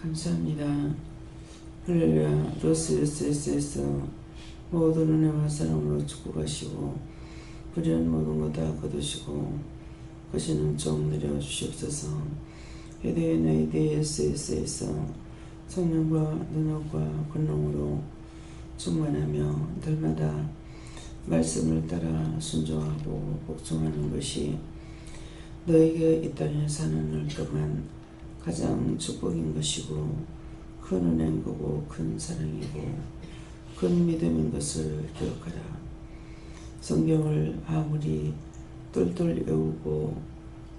감사합니다. 할렐루야. 로스에서 모든 은혜와 사랑으로 축복하시고 불의한 모든 것 다 거두시고 거시는 좀 내려주시옵소서. 회대의 DSS에서 성령과 능력과 권능으로 충만하며 날마다 말씀을 따라 순종하고 복종하는 것이 너에게 이 땅에 사는 날 동안 가장 축복인 것이고 큰 은혜인 거고 큰 사랑이고 큰 믿음인 것을 기억하라. 성경을 아무리 똘똘 외우고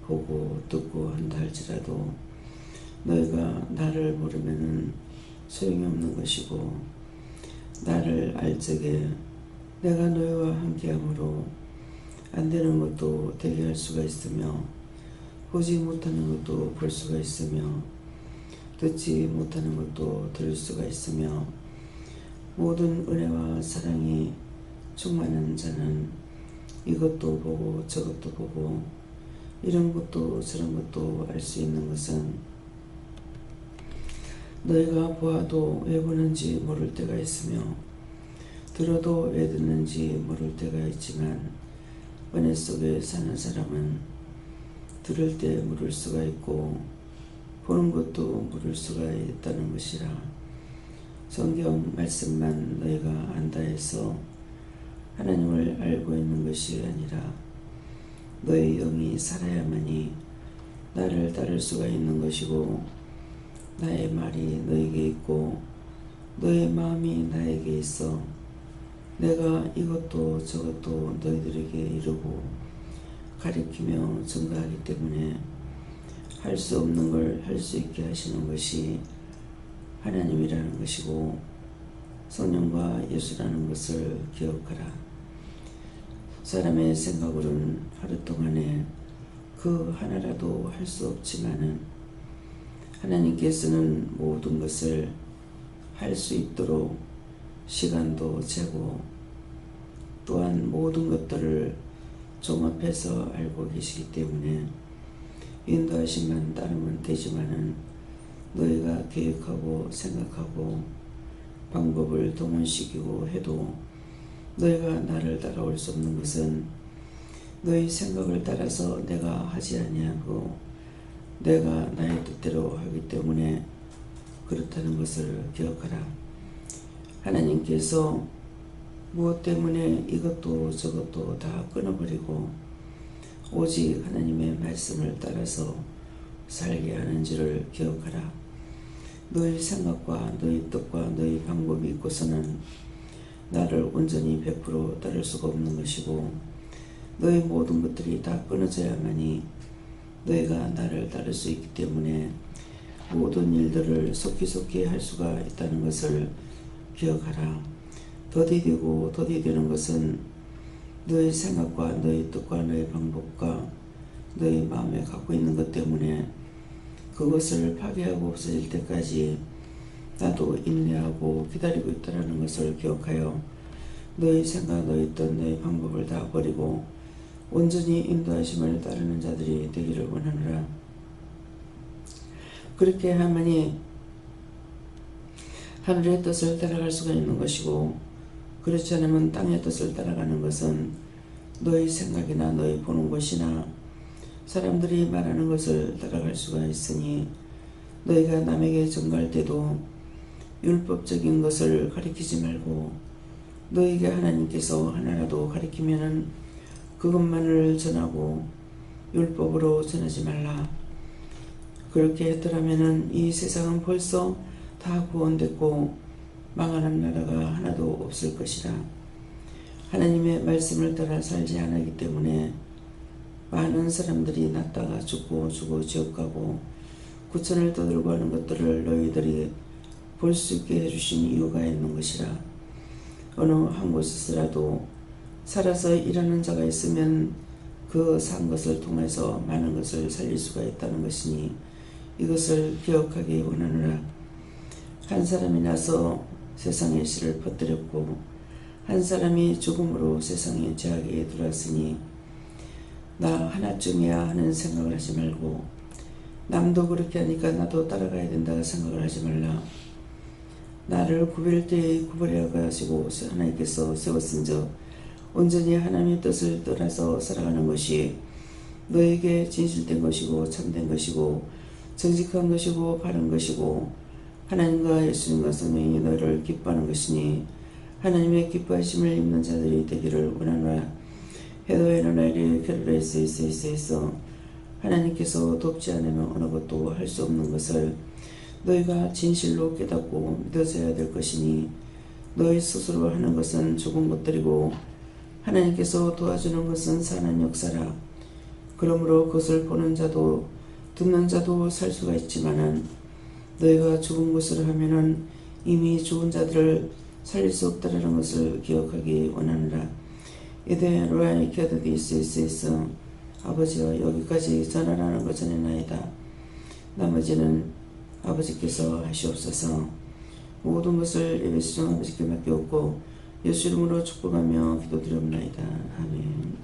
보고 듣고 한다 할지라도 너희가 나를 모르면은 소용이 없는 것이고 나를 알 적에 내가 너희와 함께함으로 안 되는 것도 되게 할 수가 있으며 보지 못하는 것도 볼 수가 있으며 듣지 못하는 것도 들을 수가 있으며 모든 은혜와 사랑이 충만한 자는 이것도 보고 저것도 보고 이런 것도 저런 것도 알 수 있는 것은 너희가 보아도 왜 보는지 모를 때가 있으며 들어도 왜 듣는지 모를 때가 있지만 은혜 속에 사는 사람은 들을 때 물을 수가 있고 보는 것도 물을 수가 있다는 것이라. 성경 말씀만 너희가 안다 해서 하나님을 알고 있는 것이 아니라 너희 영이 살아야만이 나를 따를 수가 있는 것이고 나의 말이 너에게 있고 너의 마음이 나에게 있어 내가 이것도 저것도 너희들에게 이루고 가리키며 증거하기 때문에 할 수 없는 걸 할 수 있게 하시는 것이 하나님이라는 것이고 성령과 예수라는 것을 기억하라. 사람의 생각으로는 하루 동안에 그 하나라도 할 수 없지만은 하나님께서는 모든 것을 할 수 있도록 시간도 재고 또한 모든 것들을 종합해서 알고 계시기 때문에 인도하심만 따르면 되지만은 너희가 계획하고 생각하고 방법을 동원시키고 해도 너희가 나를 따라올 수 없는 것은 너희 생각을 따라서 내가 하지 아니하고 내가 나의 뜻대로 하기 때문에 그렇다는 것을 기억하라. 하나님께서 무엇 때문에 이것도 저것도 다 끊어버리고 오직 하나님의 말씀을 따라서 살게 하는지를 기억하라. 너희 생각과 너희 뜻과 너희 방법이 있고서는 나를 온전히 100% 따를 수가 없는 것이고 너희 모든 것들이 다 끊어져야만이 너희가 나를 따를 수 있기 때문에 모든 일들을 속히속히 할 수가 있다는 것을 기억하라. 더디디고 더디되는 것은 너의 생각과 너의 뜻과 너의 방법과 너의 마음에 갖고 있는 것 때문에 그것을 파괴하고 없어질 때까지 나도 인내하고 기다리고 있다는 것을 기억하여 너의 생각, 너의 뜻, 너의 방법을 다 버리고 온전히 인도하심을 따르는 자들이 되기를 원하노라. 그렇게 하면이 하늘의 뜻을 따라갈 수가 있는 것이고 그렇지 않으면 땅의 뜻을 따라가는 것은 너의 생각이나 너의 보는 것이나 사람들이 말하는 것을 따라갈 수가 있으니 너희가 남에게 증거할 때도 율법적인 것을 가리키지 말고 너희에게 하나님께서 하나라도 가리키면은 그것만을 전하고 율법으로 전하지 말라. 그렇게 했더라면은 이 세상은 벌써 다 구원됐고 망하는 나라가 하나도 없을 것이라. 하나님의 말씀을 따라 살지 않았기 때문에 많은 사람들이 났다가 죽고 지옥 가고 구천을 떠들고 하는 것들을 너희들이 볼 수 있게 해주신 이유가 있는 것이라. 어느 한 곳에서라도 살아서 일하는 자가 있으면 그 산 것을 통해서 많은 것을 살릴 수가 있다는 것이니 이것을 기억하기 원하노라. 한 사람이 나서 세상에 씨를 퍼뜨렸고 한 사람이 죽음으로 세상에 죄악에 들어왔으니 나 하나쯤이야 하는 생각을 하지 말고 남도 그렇게 하니까 나도 따라가야 된다 생각을 하지 말라. 나를 구별 때에 구별하여 가시고 하나님께서 세웠은즉 온전히 하나님의 뜻을 따라서 살아가는 것이 너에게 진실된 것이고 참된 것이고 정직한 것이고 바른 것이고 하나님과 예수님과 성령이 너를 기뻐하는 것이니 하나님의 기뻐하심을 입는 자들이 되기를 원하노라. 해도에는 나일이 게르레스에서 하나님께서 돕지 않으면 어느 것도 할 수 없는 것을 너희가 진실로 깨닫고 믿어져야 될 것이니 너희 스스로 하는 것은 죽은 것들이고 하나님께서 도와주는 것은 사는 역사라. 그러므로 그것을 보는 자도 듣는 자도 살 수가 있지만은 너희가 죽은 것을 하면은 이미 죽은 자들을 살릴 수 없다라는 것을 기억하기 원하노라. 이대 로아니 캐드디스에서 아버지와 여기까지 전하라는 것 전해나이다. 나머지는 아버지께서 하시옵소서. 모든 것을 예배 수정 아버지께 맡겨옵고 예수 이름으로 축복하며 기도드리옵나이다. 아멘.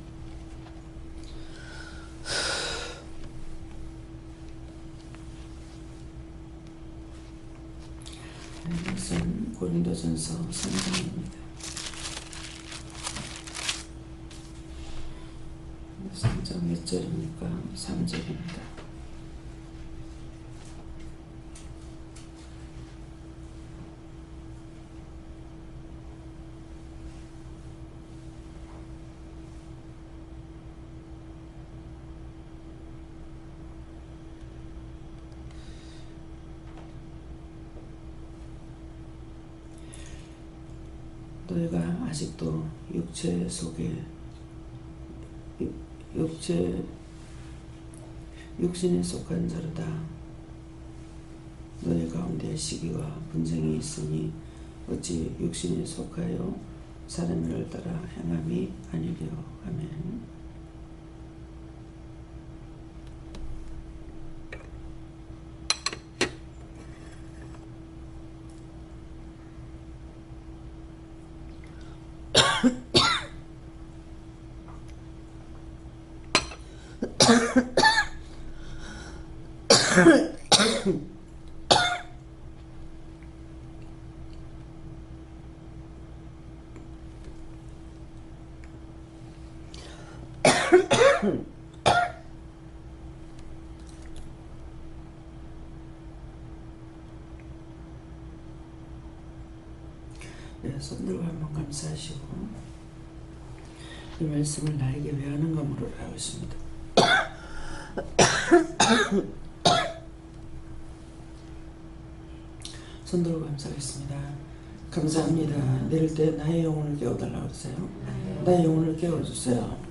이것은 고린도전서 3장입니다. 3장 몇 절입니까? 3절입니다. 너희가 아직도 육체 속에 육신에 속한 자로다. 너희 가운데 시기와 분쟁이 있으니 어찌 육신에 속하여 사람을 따라 행함이 아니려. 아멘. 네, 손들고 한번 감사하시고 이 말씀을 나에게 왜 하는가 물으라 하십니다. 손들고 감사하겠습니다. 감사합니다. 내릴 때 나의 영혼을 깨워달라고 하세요. 나의 영혼을 깨워주세요.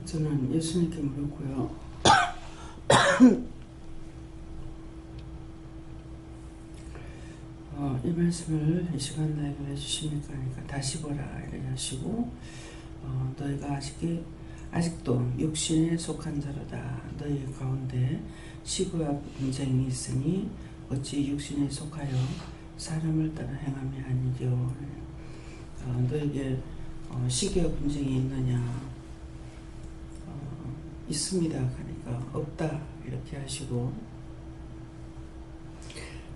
저는 예수님께 물었고요. 이 말씀을 이 시간 나에게 왜 주십니까? 그러니까 다시 보라 이렇게 하시고 너희가 아직도 육신에 속한 자로다. 너희 가운데 시기와 분쟁이 있으니 어찌 육신에 속하여 사람을 따라 행함이 아니죠. 너에게 시기와 분쟁이 있느냐? 있습니다. 그러니까 없다 이렇게 하시고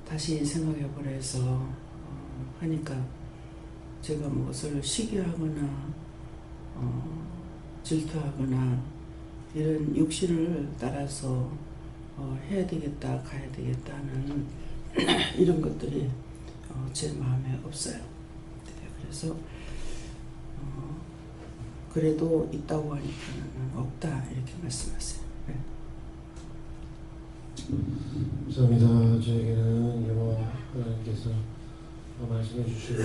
다시 생각해 보라 해서 하니까 제가 무엇을 시기하거나 질투하거나 이런 육신을 따라서 해야 되겠다 가야 되겠다 하는 이런 것들이 제 마음에 없어요. 그래서 그래도 있다고 하니까는 없다 이렇게 말씀하세요. 네. 감사합니다. 저에게는 여호와 하나님께서 말씀해 주시고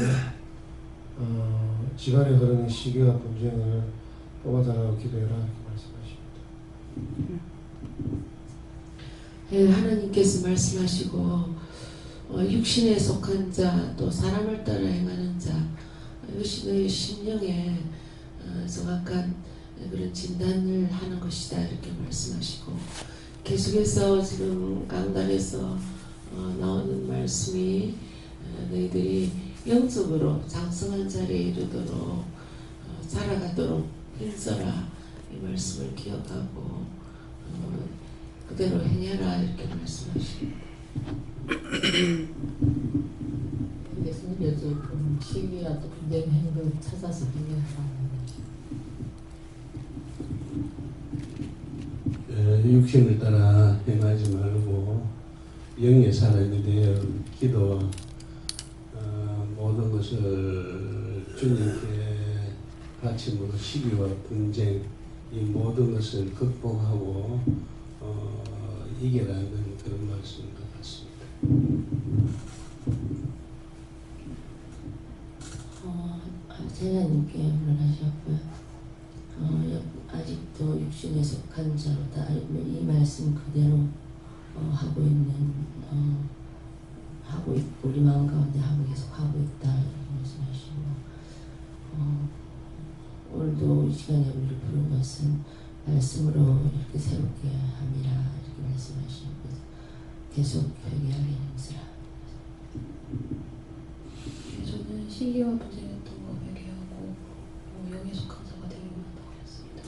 집안에 흐르는 시기와 분쟁을 뽑아달라고 기도해라 이렇게 말씀하십니다. 예, 하나님께서 말씀하시고 육신에 속한 자 또 사람을 따라 행하는 자 이것이 너의 심령에 정확한 그런 진단을 하는 것이다 이렇게 말씀하시고 계속해서 지금 강단에서 나오는 말씀이 너희들이 영적으로 장성한 자리에 이르도록 살아가도록 힘써라 이 말씀을 기억하고 그대로 행해라 이렇게 말씀하십니다. 예수님 요즘 시기와 또 분쟁 행동을 찾아서 분쟁하라는 육신을 따라 행하지 말고 영의 사람이 되어 기도와 모든 것을 주님께 바침으로 시기와 분쟁 이 모든 것을 극복하고 이겨라는 그런 말씀인 것 같습니다. 제자님께 물론하셨고요. 아직도 육신에 속한 자로다. 이 말씀 그대로 하고 있는 우리 마음 가운데 계속 하고 있다 말씀하시고 오늘도 이 시간에 우리를 부른 것은 말씀으로 이렇게 새롭게 함이라 이렇게 말씀하시고 계속 회개하게 힘쓰라. 저는 시기와 분쟁했던 거 회개하고 영에 속한 자가 되기 원한다고 했습니다.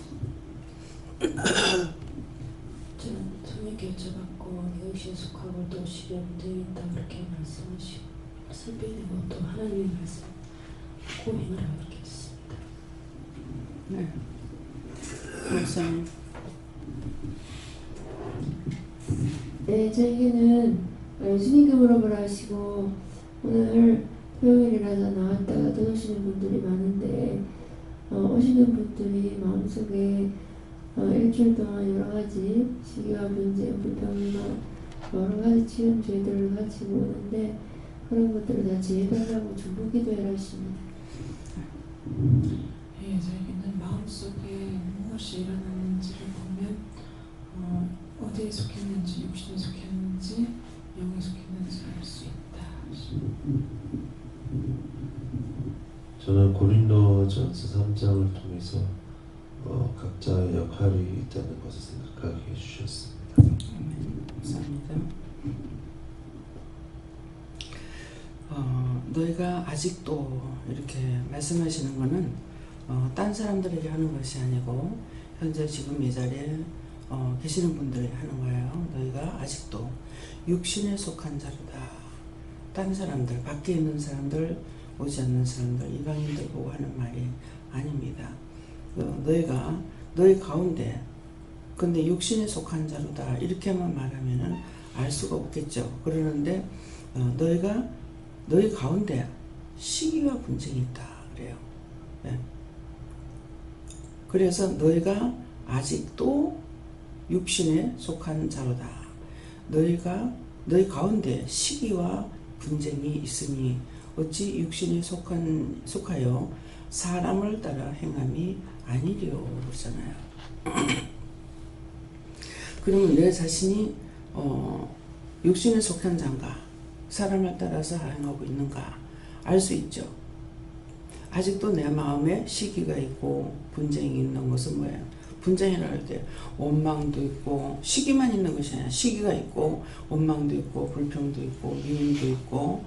저는 성령께 여쭤봤고 영신에 속하고 또 시기와 분쟁이 있다 그렇게 말씀하시고 선배되고 또 하나님의 말씀 고행하라 그렇게 했습니다. 네. 목사님. 네, 저에게는 예수님께 물어보라 하시고 오늘 토요일이라서 나왔다가 또 오시는 분들이 많은데 오시는 분들이 마음속에 일주일 동안 여러 가지 시기와 분쟁, 불평이나 여러 가지 지은 죄들을 가지고 오는데 그런 것들을 다 지혜달라고 중보 기도해라 하십니다. 예, 저에게는 마음속에 무엇이 일어나는지를 보면 어디에 속했는지, 육신에 속했는지, 영에 속했는지 알 수 있다. 저는 고린도전서 3장을 통해서 각자의 역할이 있다는 것을 생각하게 해주셨습니다. 감사합니다. 너희가 아직도 이렇게 말씀하시는 것은 딴 사람들에게 하는 것이 아니고 현재 지금 이 자리에 계시는 분들에게 하는 거예요. 너희가 아직도 육신에 속한 자로다. 딴 사람들, 밖에 있는 사람들, 오지 않는 사람들, 이방인들 보고 하는 말이 아닙니다. 너희가 너희 가운데 근데 육신에 속한 자로다 이렇게만 말하면은 알 수가 없겠죠. 그러는데 너희 가운데 시기와 분쟁이 있다 그래요. 네. 그래서 너희가 아직도 육신에 속한 자로다. 너희 가운데 시기와 분쟁이 있으니 어찌 육신에 속하여 사람을 따라 행함이 아니리요 그러잖아요. 그러면 내 자신이 육신에 속한 자인가 사람을 따라서 행하고 있는가 알 수 있죠. 아직도 내 마음에 시기가 있고 분쟁이 있는 것은 뭐예요? 분쟁이라 할 때 원망도 있고 시기만 있는 것이 아니라 시기가 있고 원망도 있고 불평도 있고 미움도 있고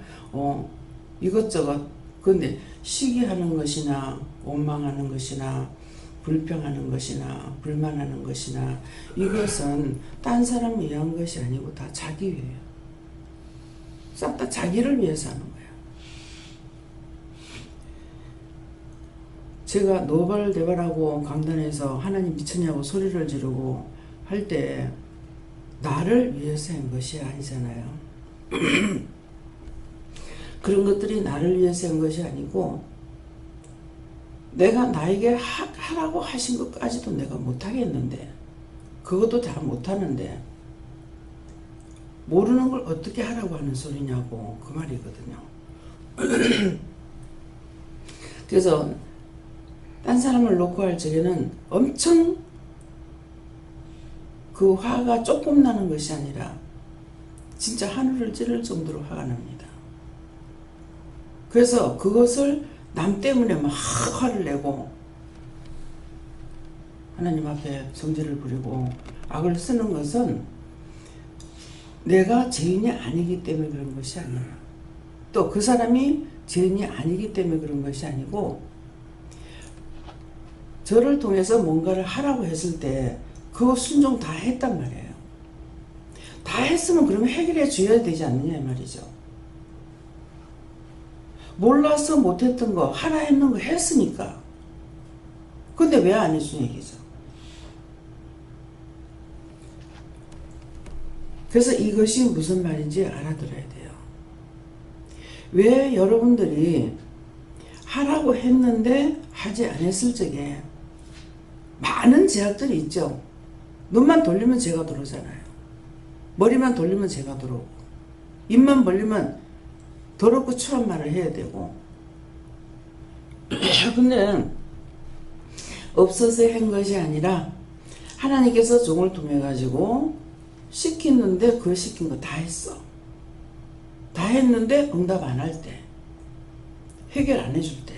이것저것. 그런데 시기하는 것이나 원망하는 것이나 불평하는 것이나 불만하는 것이나 이것은 딴 사람을 위한 것이 아니고 다 자기 위해요. 싹 다 자기를 위해서 하는 거예요. 제가 노발대발하고 강단에서 하나님 미쳤냐고 소리를 지르고 할 때 나를 위해서 한 것이 아니잖아요. 그런 것들이 나를 위해서 한 것이 아니고 내가 나에게 하라고 하신 것까지도 내가 못하겠는데 그것도 다 못하는데 모르는 걸 어떻게 하라고 하는 소리냐고 그 말이거든요. 그래서 딴 사람을 놓고 할 적에는 엄청 그 화가 조금 나는 것이 아니라 진짜 하늘을 찌를 정도로 화가 납니다. 그래서 그것을 남 때문에 막 화를 내고 하나님 앞에 성질을 부리고 악을 쓰는 것은 내가 죄인이 아니기 때문에 그런 것이 아니에요. 또 그 사람이 죄인이 아니기 때문에 그런 것이 아니고 저를 통해서 뭔가를 하라고 했을 때 그거 순종 다 했단 말이에요. 다 했으면 그러면 해결해 줘야 되지 않느냐 이 말이죠. 몰라서 못했던 거 하라 했는 거 했으니까. 근데 왜 안 해주는 얘기죠. 그래서 이것이 무슨 말인지 알아들어야 돼요. 왜 여러분들이 하라고 했는데 하지 않았을 적에 많은 제약들이 있죠. 눈만 돌리면 죄가 들어오잖아요. 머리만 돌리면 죄가 들어오고 입만 벌리면 더럽고 추한 말을 해야 되고 근데 없어서 한 것이 아니라 하나님께서 종을 통해 가지고 시키는데 그 시킨 거 다 했어. 다 했는데 응답 안 할 때 해결 안 해줄 때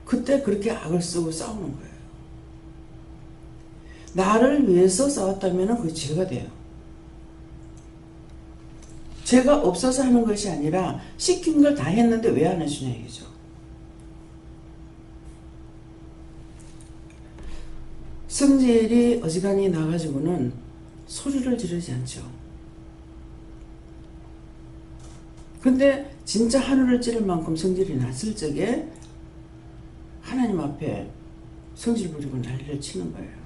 그때 그렇게 악을 쓰고 싸우는 거예요. 나를 위해서 싸웠다면 그게 죄가 돼요. 죄가 없어서 하는 것이 아니라 시킨 걸 다 했는데 왜 안 해주냐 얘기죠. 성질이 어지간히 나가지고는 소리를 지르지 않죠. 근데 진짜 하늘을 찌를 만큼 성질이 났을 적에 하나님 앞에 성질 부리고 난리를 치는 거예요.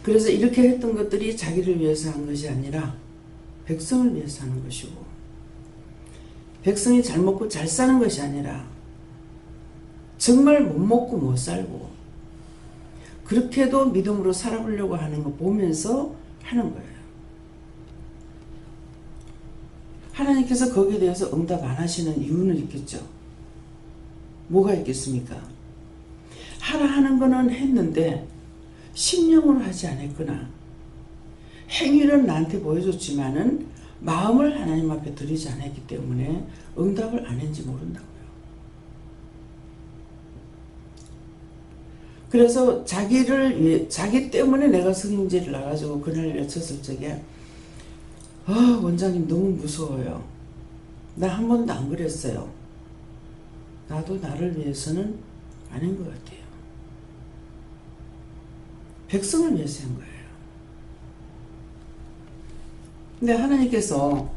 그래서 이렇게 했던 것들이 자기를 위해서 한 것이 아니라 백성을 위해서 하는 것이고 백성이 잘 먹고 잘 사는 것이 아니라 정말 못 먹고 못 살고 그렇게도 믿음으로 살아보려고 하는 거 보면서 하는 거예요. 하나님께서 거기에 대해서 응답 안 하시는 이유는 있겠죠. 뭐가 있겠습니까? 하라 하는 거는 했는데 심령으로 하지 않았거나 행위는 나한테 보여줬지만은 마음을 하나님 앞에 드리지 않았기 때문에 응답을 안 했는지 모른다고요. 그래서 자기 때문에 내가 성인지를 나가지고 그날 외쳤을 적에 원장님 너무 무서워요. 나 한 번도 안 그랬어요. 나도 나를 위해서는 안 한 것 같아요. 백성을 위해서 한 거예요. 근데 하나님께서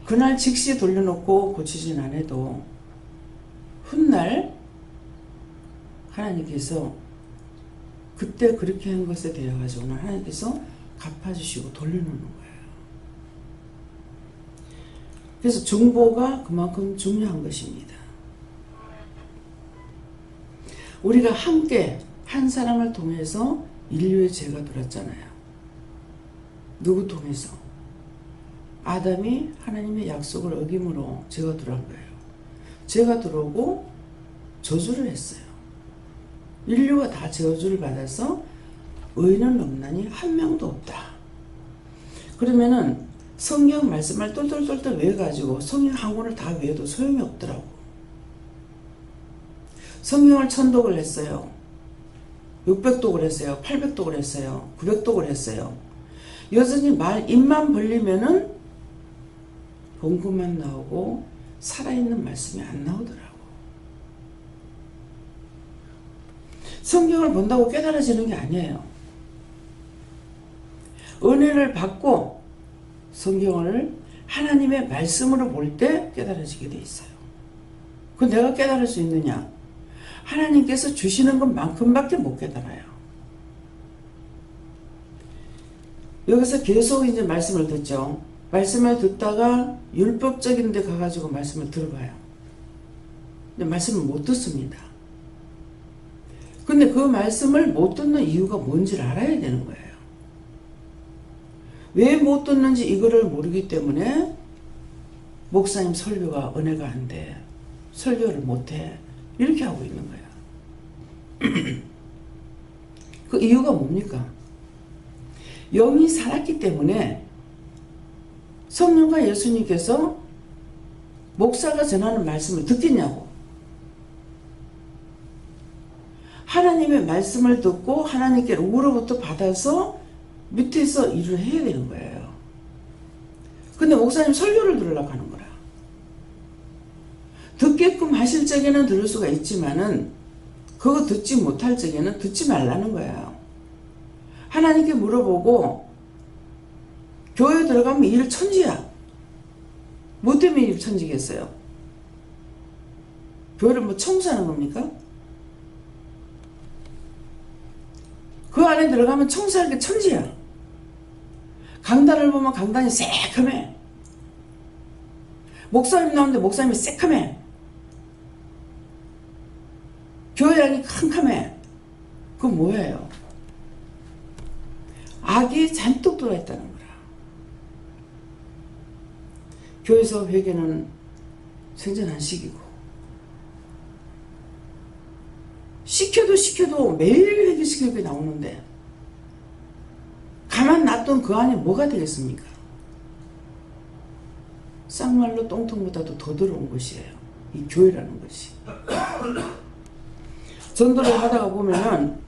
그날 즉시 돌려놓고 고치진 않아도 훗날 하나님께서 그때 그렇게 한 것에 대해 가지고는 하나님께서 갚아주시고 돌려놓는 거예요. 그래서 중보가 그만큼 중요한 것입니다. 우리가 함께 한 사람을 통해서 인류의 죄가 들었잖아요. 누구 통해서? 아담이 하나님의 약속을 어김으로 죄가 들어간 거예요. 죄가 들어오고 저주를 했어요. 인류가 다 저주를 받아서 의인은 없나니 한 명도 없다. 그러면은 성경 말씀을 똘똘똘똘 외워가지고 성경 한 권을 다 외워도 소용이 없더라고. 성경을 1000독을 했어요. 600독을 했어요. 800독을 했어요. 900독을 했어요. 여전히 입만 벌리면은 본문만 나오고 살아있는 말씀이 안 나오더라고. 성경을 본다고 깨달아지는 게 아니에요. 은혜를 받고 성경을 하나님의 말씀으로 볼 때 깨달아지게 돼 있어요. 그건 내가 깨달을 수 있느냐? 하나님께서 주시는 것만큼밖에 못 깨달아요. 여기서 계속 이제 말씀을 듣죠. 말씀을 듣다가 율법적인 데 가가지고 말씀을 들어봐요. 근데 말씀을 못 듣습니다. 근데 그 말씀을 못 듣는 이유가 뭔지를 알아야 되는 거예요. 왜 못 듣는지 이거를 모르기 때문에 목사님 설교가 은혜가 안 돼. 설교를 못 해. 이렇게 하고 있는 거야. 그 이유가 뭡니까? 영이 살았기 때문에 성령과 예수님께서 목사가 전하는 말씀을 듣겠냐고. 하나님의 말씀을 듣고 하나님께 우로부터 받아서 밑에서 일을 해야 되는 거예요. 근데 목사님 설교를 들으려고 하는 거라. 듣게끔 하실 적에는 들을 수가 있지만은 그거 듣지 못할 적에는 듣지 말라는 거예요. 하나님께 물어보고 교회 들어가면 일 천지야. 뭐 때문에 일 천지겠어요? 교회를 뭐 청소하는 겁니까? 그 안에 들어가면 청소할 게 천지야. 강단을 보면 강단이 새카매. 목사님 나오는데 목사님이 새카매. 교회 안이 캄캄해. 그건 뭐예요? 악이 잔뜩 들어있다는 거라. 교회에서 회개는 생전한 시기고, 시켜도 매일 회개시킬 게 나오는데 가만 놔둔 그 안에 뭐가 되겠습니까? 쌍말로 똥통보다도 더 더러운 것이에요. 이 교회라는 것이. 전도를 하다가 보면은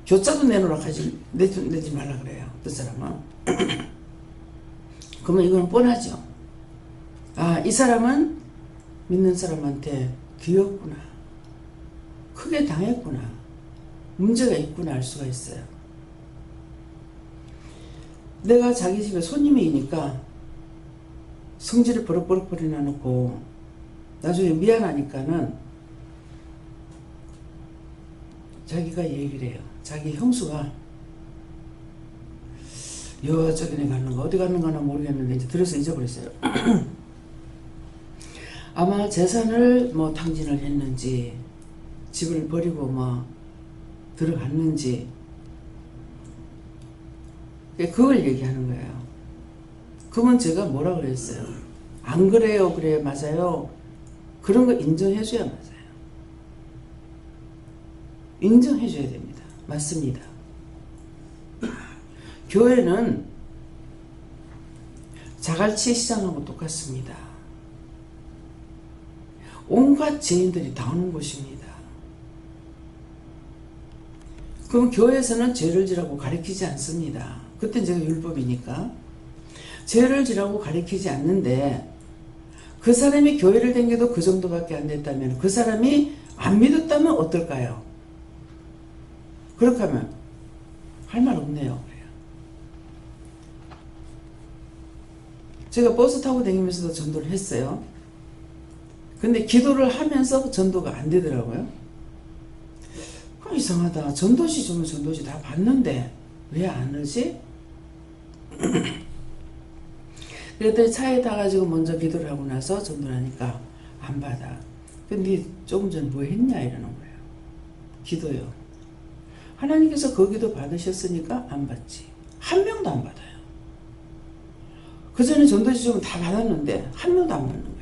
교자도 내놓으라 하지, 내지 말라 그래요. 그 사람은. 그러면 이건 뻔하죠. 아, 이 사람은 믿는 사람한테 귀엽구나. 크게 당했구나. 문제가 있구나 알 수가 있어요. 내가 자기 집에 손님이니까 성질을 버럭버럭 내놓고 나중에 미안하니까는 자기가 얘기를 해요. 자기 형수가 저기네 갔는가 어디 갔는가나 모르겠는데 이제 들어서 잊어버렸어요. 아마 재산을 뭐 탕진을 했는지 집을 버리고 뭐 들어갔는지 그걸 얘기하는 거예요. 그러면 제가 뭐라 그랬어요? 안 그래요? 그래 맞아요. 그런 거 인정해줘야 맞아요. 인정해줘야 됩니다. 맞습니다. 교회는 자갈치 시장하고 똑같습니다. 온갖 죄인들이 다 오는 곳입니다. 그럼 교회에서는 죄를 지라고 가르치지 않습니다. 그땐 제가 율법이니까. 죄를 지라고 가르치지 않는데 그 사람이 교회를 다녀도 그 정도밖에 안 됐다면 그 사람이 안 믿었다면 어떨까요? 그렇게 하면 할 말 없네요. 그래요. 제가 버스 타고 다니면서도 전도를 했어요. 근데 기도를 하면서 전도가 안 되더라고요. 그럼 이상하다. 전도지 주면 전도지 다 받는데 왜 안 오지? 그랬더니 차에 타가지고 먼저 기도를 하고 나서 전도를 하니까 안 받아. 근데 조금 전에 뭐 했냐 이러는 거예요. 기도요. 하나님께서 그 기도 받으셨으니까 안 받지. 한 명도 안 받아요. 그 전에 전도지 주면 다 받았는데 한 명도 안 받는 거예요.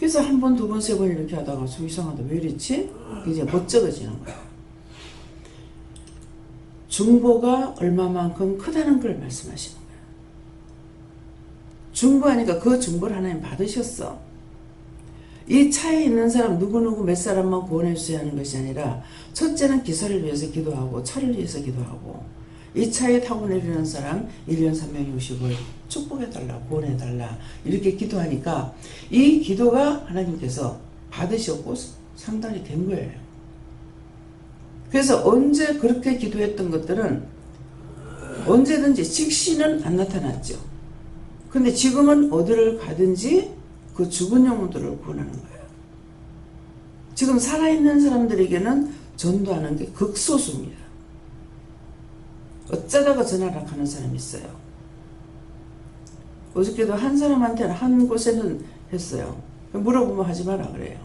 그래서 한 번, 두 번, 세 번 이렇게 하다가 좀 이상하다. 왜 이랬지? 이제 멋쩍어지는 거예요. 중보가 얼마만큼 크다는 걸 말씀하시는 거예요. 중보하니까 그 중보를 하나님 받으셨어. 이 차에 있는 사람 누구누구 몇 사람만 구원해 주세요 하는 것이 아니라 첫째는 기사를 위해서 기도하고 차를 위해서 기도하고 이 차에 타고 내리는 사람 1년 360을 축복해달라 구원해달라 이렇게 기도하니까 이 기도가 하나님께서 받으셨고 상당히 된 거예요. 그래서 언제 그렇게 기도했던 것들은 언제든지 즉시는 안 나타났죠. 근데 지금은 어디를 가든지 그 죽은 영혼들을 구원하는 거예요. 지금 살아있는 사람들에게는 전도하는 게 극소수입니다. 어쩌다가 전화를 하는 사람이 있어요. 어저께도 한 사람한테는 한 곳에는 했어요. 물어보면 하지 마라 그래요.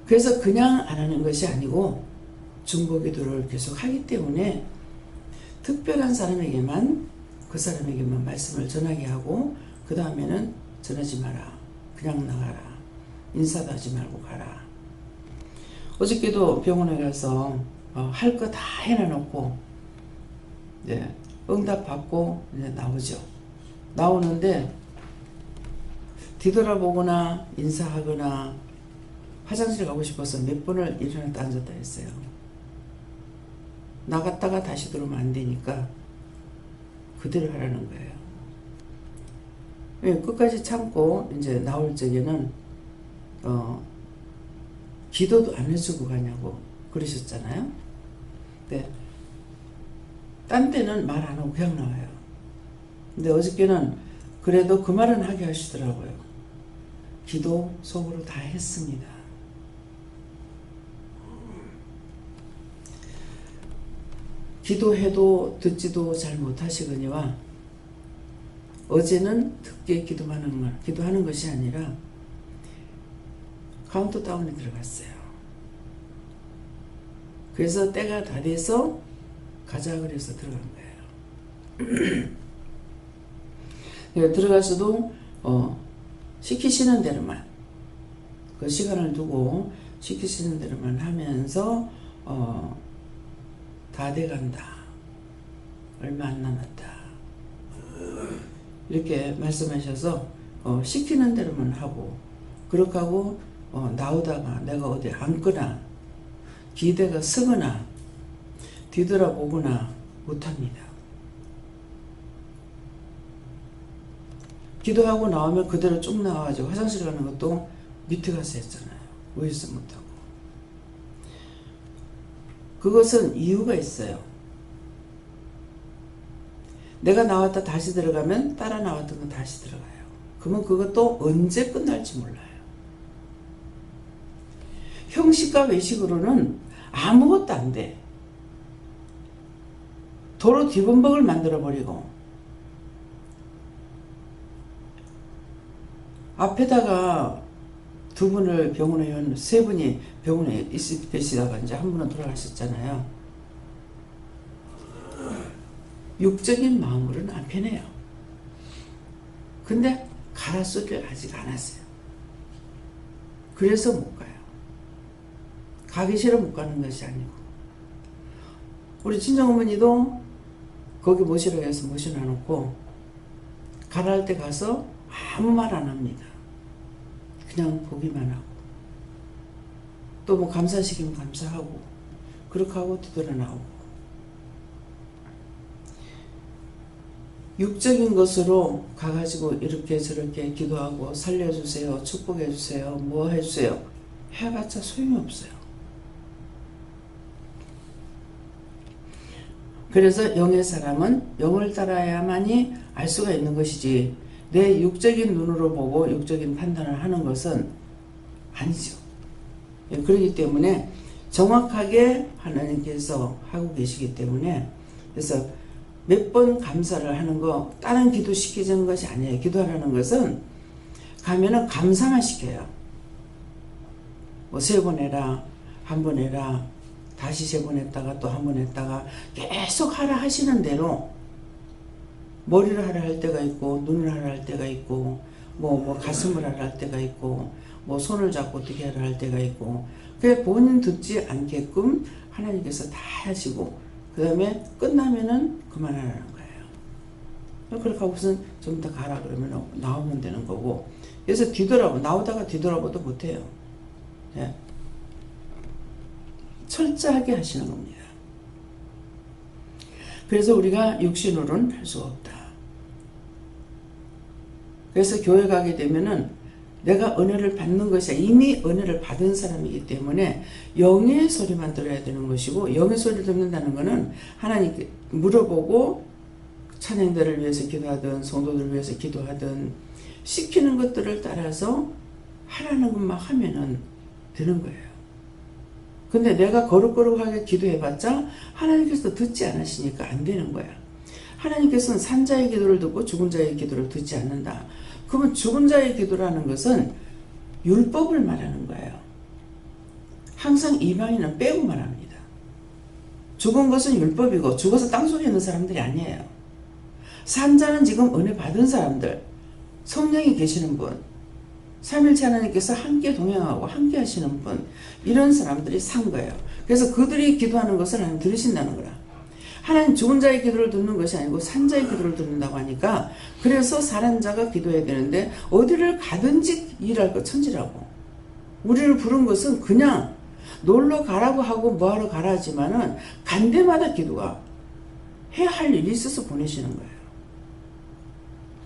그래서 그냥 안 하는 것이 아니고 중보기도를 계속 하기 때문에 특별한 사람에게만 그 사람에게만 말씀을 전하게 하고 그 다음에는 전하지 마라. 그냥 나가라. 인사도 하지 말고 가라. 어저께도 병원에 가서 할 거 다 해놔놓고 이제 응답 받고 이제 나오죠. 나오는데 뒤돌아보거나 인사하거나 화장실 가고 싶어서 몇 번을 일어났다 앉았다 했어요. 나갔다가 다시 들어오면 안 되니까 그대로 하라는 거예요. 예, 끝까지 참고 이제 나올 적에는 기도도 안 해주고 가냐고 그러셨잖아요. 근데 딴 때는 말 안 하고 그냥 나와요. 근데 어저께는 그래도 그 말은 하게 하시더라고요. 기도 속으로 다 했습니다. 기도해도 듣지도 잘 못하시거니와 어제는 듣게 기도하는 것이 아니라 카운트다운에 들어갔어요. 그래서 때가 다 돼서 가자 그래서 들어간 거예요. 들어가서도 시키시는 대로만 그 시간을 두고 시키시는 대로만 하면서 다 돼간다. 얼마 안 남았다. 이렇게 말씀하셔서 시키는 대로만 하고 그렇게 하고 나오다가 내가 어디 앉거나 기대가 서거나 뒤돌아보거나 못합니다. 기도하고 나오면 그대로 쭉 나와가지고 화장실 가는 것도 밑에 가서 했잖아요. 위에서 못하고. 그것은 이유가 있어요. 내가 나왔다 다시 들어가면 따라 나왔던 거 다시 들어가요. 그러면 그것도 언제 끝날지 몰라요. 형식과 외식으로는 아무것도 안 돼. 도로 뒤범벅을 만들어버리고 앞에다가 두 분을 병원에 세 분이 병원에 계시다가 이제 한 분은 돌아가셨잖아요. 육적인 마음으로는 안 편해요. 근데 가라 소리를 아직 안 하세요. 그래서 못 가요. 가기 싫어 못 가는 것이 아니고 우리 친정어머니도 거기 모시라고 해서 모셔놔놓고 가라 할 때 가서 아무 말 안 합니다. 그냥 보기만 하고 또 뭐 감사시키면 감사하고 그렇게 하고 뒤돌아 나오고 육적인 것으로 가가지고 이렇게 저렇게 기도하고 살려주세요, 축복해주세요, 뭐 해주세요 해봤자 소용이 없어요. 그래서 영의 사람은 영을 따라야만이 알 수가 있는 것이지 내 육적인 눈으로 보고 육적인 판단을 하는 것은 아니죠. 그렇기 때문에 정확하게 하나님께서 하고 계시기 때문에 그래서 몇 번 감사를 하는 거 다른 기도 시키는 것이 아니에요. 기도하라는 것은 가면은 감사만 시켜요. 뭐 세 번 해라, 한 번 해라, 다시 세 번 했다가 또 한 번 했다가 계속 하라 하시는 대로 머리를 하라 할 때가 있고 눈을 하라 할 때가 있고 뭐 가슴을 하라 할 때가 있고 뭐 손을 잡고 어떻게 하라 할 때가 있고 그게 본인 듣지 않게끔 하나님께서 다 하시고 그 다음에 끝나면은 그만하라는 거예요. 그렇게 하고선 좀 더 가라 그러면 나오면 되는 거고 그래서 나오다가 뒤돌아보도 못해요. 네. 철저하게 하시는 겁니다. 그래서 우리가 육신으로는 할 수가 없다. 그래서 교회 가게 되면은 내가 은혜를 받는 것이 이미 은혜를 받은 사람이기 때문에 영의 소리만 들어야 되는 것이고 영의 소리를 듣는다는 것은 하나님께 물어보고 찬양들을 위해서 기도하든 성도들을 위해서 기도하든 시키는 것들을 따라서 하라는 것만 하면은 되는 거예요. 근데 내가 거룩거룩하게 기도해봤자 하나님께서 듣지 않으시니까 안 되는 거야. 하나님께서는 산 자의 기도를 듣고 죽은 자의 기도를 듣지 않는다. 그러면 죽은 자의 기도라는 것은 율법을 말하는 거예요. 항상 이방인은 빼고 말합니다. 죽은 것은 율법이고 죽어서 땅속에 있는 사람들이 아니에요. 산 자는 지금 은혜 받은 사람들, 성령이 계시는 분, 삼일체 하나님께서 함께 동행하고 함께 하시는 분, 이런 사람들이 산 거예요. 그래서 그들이 기도하는 것을 하나님 들으신다는 거라. 하나님 죽은 자의 기도를 듣는 것이 아니고 산 자의 기도를 듣는다고 하니까 그래서 살은 자가 기도해야 되는데 어디를 가든지 일할 것 천지라고. 우리를 부른 것은 그냥 놀러 가라고 하고 뭐하러 가라 하지만은 간 데마다 기도가 해야 할 일이 있어서 보내시는 거예요.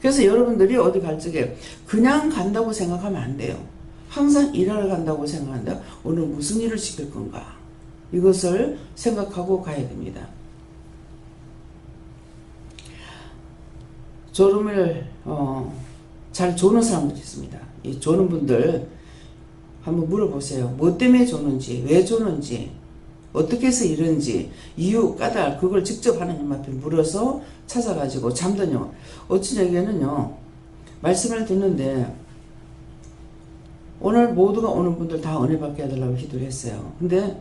그래서 여러분들이 어디 갈 적에 그냥 간다고 생각하면 안 돼요. 항상 일하러 간다고 생각한다. 오늘 무슨 일을 시킬 건가? 이것을 생각하고 가야 됩니다. 졸음을 잘 조는 사람들이 있습니다. 이 조는 분들 한번 물어보세요. 뭐 때문에 조는지, 왜 조는지, 어떻게 해서 이런지, 이유, 까닭 그걸 직접 하나님 앞에 물어서 찾아가지고 잠든요. 어찌되게는요. 말씀을 듣는데 오늘 모두가 오는 분들 다 은혜 받게 해달라고 기도를 했어요. 근데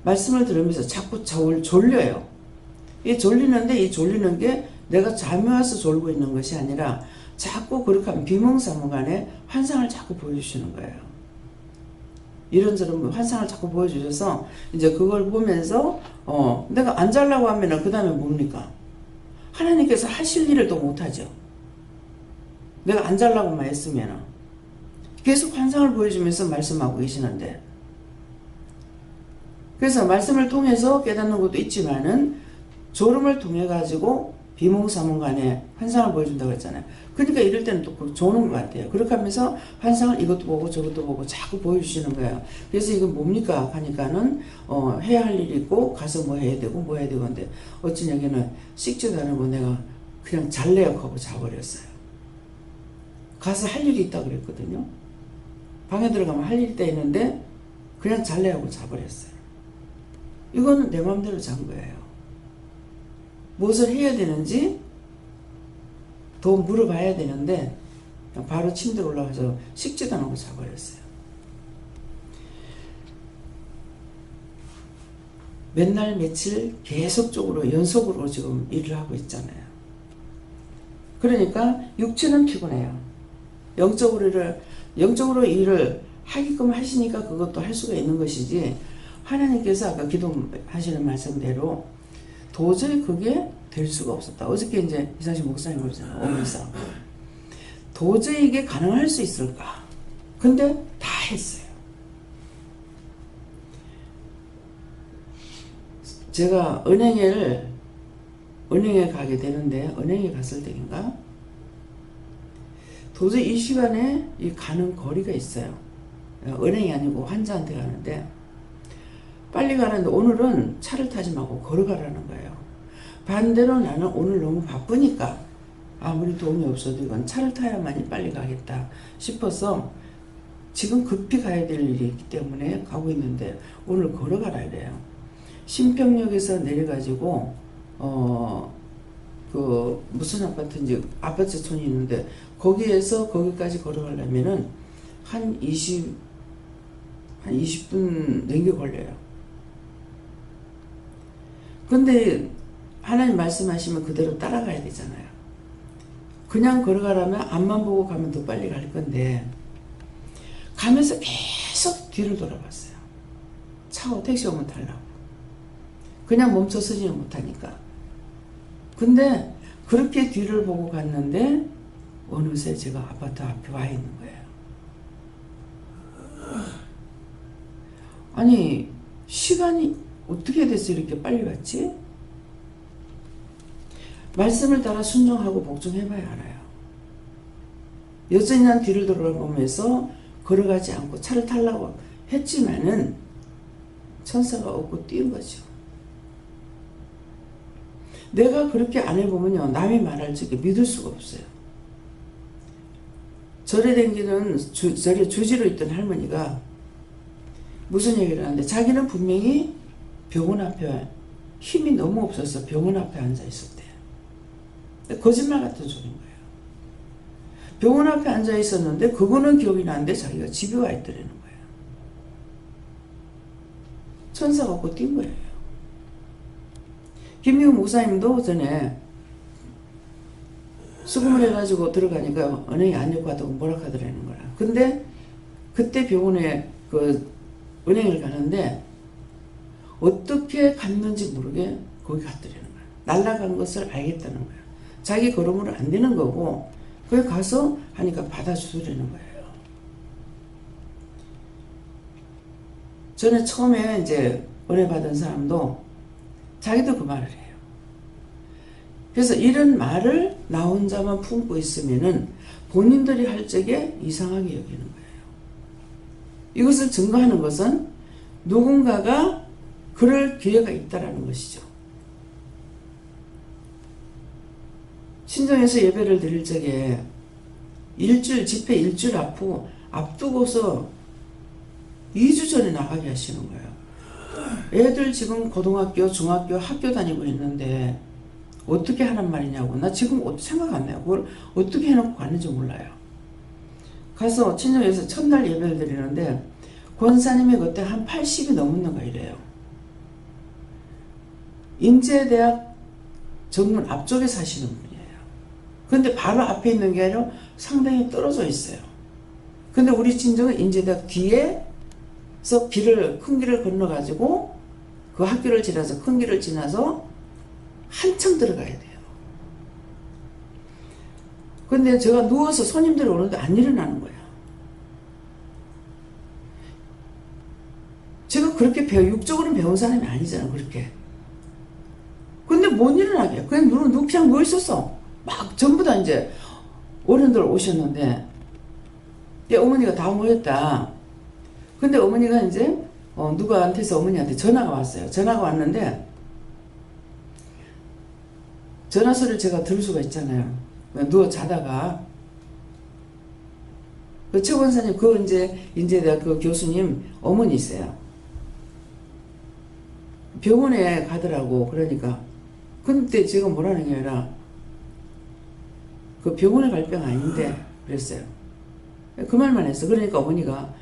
말씀을 들으면서 자꾸 졸려요. 이 졸리는데 이 졸리는 게 내가 잠이 와서 졸고 있는 것이 아니라 자꾸 그렇게 하면 비몽사몽간에 환상을 자꾸 보여주시는 거예요. 이런저런 환상을 자꾸 보여주셔서 이제 그걸 보면서 내가 안 자려고 하면은 그 다음에 뭡니까? 하나님께서 하실 일을 또 못하죠. 내가 안 자려고만 했으면은 계속 환상을 보여주면서 말씀하고 계시는데 그래서 말씀을 통해서 깨닫는 것도 있지만은 졸음을 통해 가지고 비몽사몽간에 환상을 보여준다고 했잖아요. 그러니까 이럴 때는 또 조는 것 같아요. 그렇게 하면서 환상을 이것도 보고 저것도 보고 자꾸 보여주시는 거예요. 그래서 이건 뭡니까? 하니까는 해야 할 일이 있고 가서 뭐 해야 되고 뭐 해야 되고 근데 어찌 여기는 씻지도 않고 내가 그냥 잘래요 하고 자버렸어요. 가서 할 일이 있다고 그랬거든요. 방에 들어가면 할 일이 있는데 그냥 잘래요 하고 자버렸어요. 이거는 내 마음대로 잔 거예요. 무엇을 해야 되는지 더 물어봐야 되는데 바로 침대에 올라가서 씻지도 않고 자버렸어요. 맨날 며칠 계속적으로 연속으로 지금 일을 하고 있잖아요. 그러니까 육체는 피곤해요. 영적으로 일을 하게끔 하시니까 그것도 할 수가 있는 것이지 하나님께서 아까 기도하시는 말씀대로 도저히 그게 될 수가 없었다. 어저께 이제 이상식 목사님을 오면서 도저히 이게 가능할 수 있을까? 근데 다 했어요. 제가 은행에 가게 되는데 은행에 갔을 때인가 도저히 이 시간에 이 가는 거리가 있어요. 은행이 아니고 환자한테 가는데 빨리 가는데 오늘은 차를 타지 말고 걸어가라는 거예요. 반대로 나는 오늘 너무 바쁘니까 아무리 돈이 없어도 이건 차를 타야만이 빨리 가겠다 싶어서 지금 급히 가야 될 일이 있기 때문에 가고 있는데 오늘 걸어가라 이래요. 신평역에서 내려가지고 그 무슨 아파트인지 아파트촌이 있는데 거기에서 거기까지 걸어가려면은 한 20분 넘게 걸려요. 근데 하나님 말씀하시면 그대로 따라가야 되잖아요. 그냥 걸어가라면 앞만 보고 가면 더 빨리 갈 건데 가면서 계속 뒤를 돌아봤어요. 차고 택시 오면 타려고. 그냥 멈춰 서지는 못하니까. 근데 그렇게 뒤를 보고 갔는데 어느새 제가 아파트 앞에 와 있는 거예요. 아니 시간이 어떻게 돼서 이렇게 빨리 왔지? 말씀을 따라 순종하고 복종해봐야 알아요. 여전히 난 뒤를 돌아보면서 걸어가지 않고 차를 타려고 했지만은 천사가 없고 뛴 거죠. 내가 그렇게 안 해보면요, 남이 말할 적에 믿을 수가 없어요. 절에 댕기는 절에 주지로 있던 할머니가 무슨 얘기를 하는데, 자기는 분명히 병원 앞에 힘이 너무 없어서 병원 앞에 앉아 있었대요. 거짓말 같은 소리인 거예요. 병원 앞에 앉아 있었는데 그거는 기억이 나는데 자기가 집에 와 있더라는 거예요. 천사가 없고 뛴 거예요. 김미우 목사님도 전에 수금을 해가지고 들어가니까 은행에 안 입고 왔다고 뭐라 하더라는 거야. 근데 그때 병원에 그 은행을 가는데 어떻게 갔는지 모르게 거기 갔더라는 거야. 날아간 것을 알겠다는 거야. 자기 걸음으로 안 되는 거고 거기 가서 하니까 받아주더라는 거예요. 전에 처음에 이제 은혜 받은 사람도 자기도 그 말을 해요. 그래서 이런 말을 나 혼자만 품고 있으면은 본인들이 할 적에 이상하게 여기는 거예요. 이것을 증거하는 것은 누군가가 그럴 기회가 있다라는 것이죠. 신정에서 예배를 드릴 적에 집회 일주일 앞두고서 2주 전에 나가게 하시는 거예요. 애들 지금 고등학교, 중학교, 학교 다니고 있는데 어떻게 하란 말이냐고. 나 지금 생각 안 나요. 그걸 어떻게 해놓고 가는지 몰라요. 가서 친정에서 첫날 예배를 드리는데 권사님이 그때 한 80이 넘었는가 이래요. 인제대학 정문 앞쪽에 사시는 분이에요. 근데 바로 앞에 있는 게 아니라 상당히 떨어져 있어요. 근데 우리 친정은 인제대학 뒤에서 큰 길을 건너가지고 그 학교를 지나서 큰 길을 지나서 한참 들어가야 돼요. 근데 제가 누워서 손님들이 오는데 안 일어나는 거예요. 제가 그렇게 육적으로는 배운 사람이 아니잖아요. 그렇게. 근데 못 일어나게. 그냥 그냥 누워 있었어. 막 전부 다 이제 어른들 오셨는데 어머니가 다 모였다. 근데 어머니가 이제 누구한테서 어머니한테 전화가 왔어요. 전화가 왔는데 전화 소리를 제가 들을 수가 있잖아요. 누워 자다가 그 최 권사님 인제대학 그 교수님 어머니세요. 병원에 가더라고. 그러니까 근데 제가 뭐라는 게 아니라 그 병원에 갈 병 아닌데 그랬어요. 그 말만 했어. 그러니까 어머니가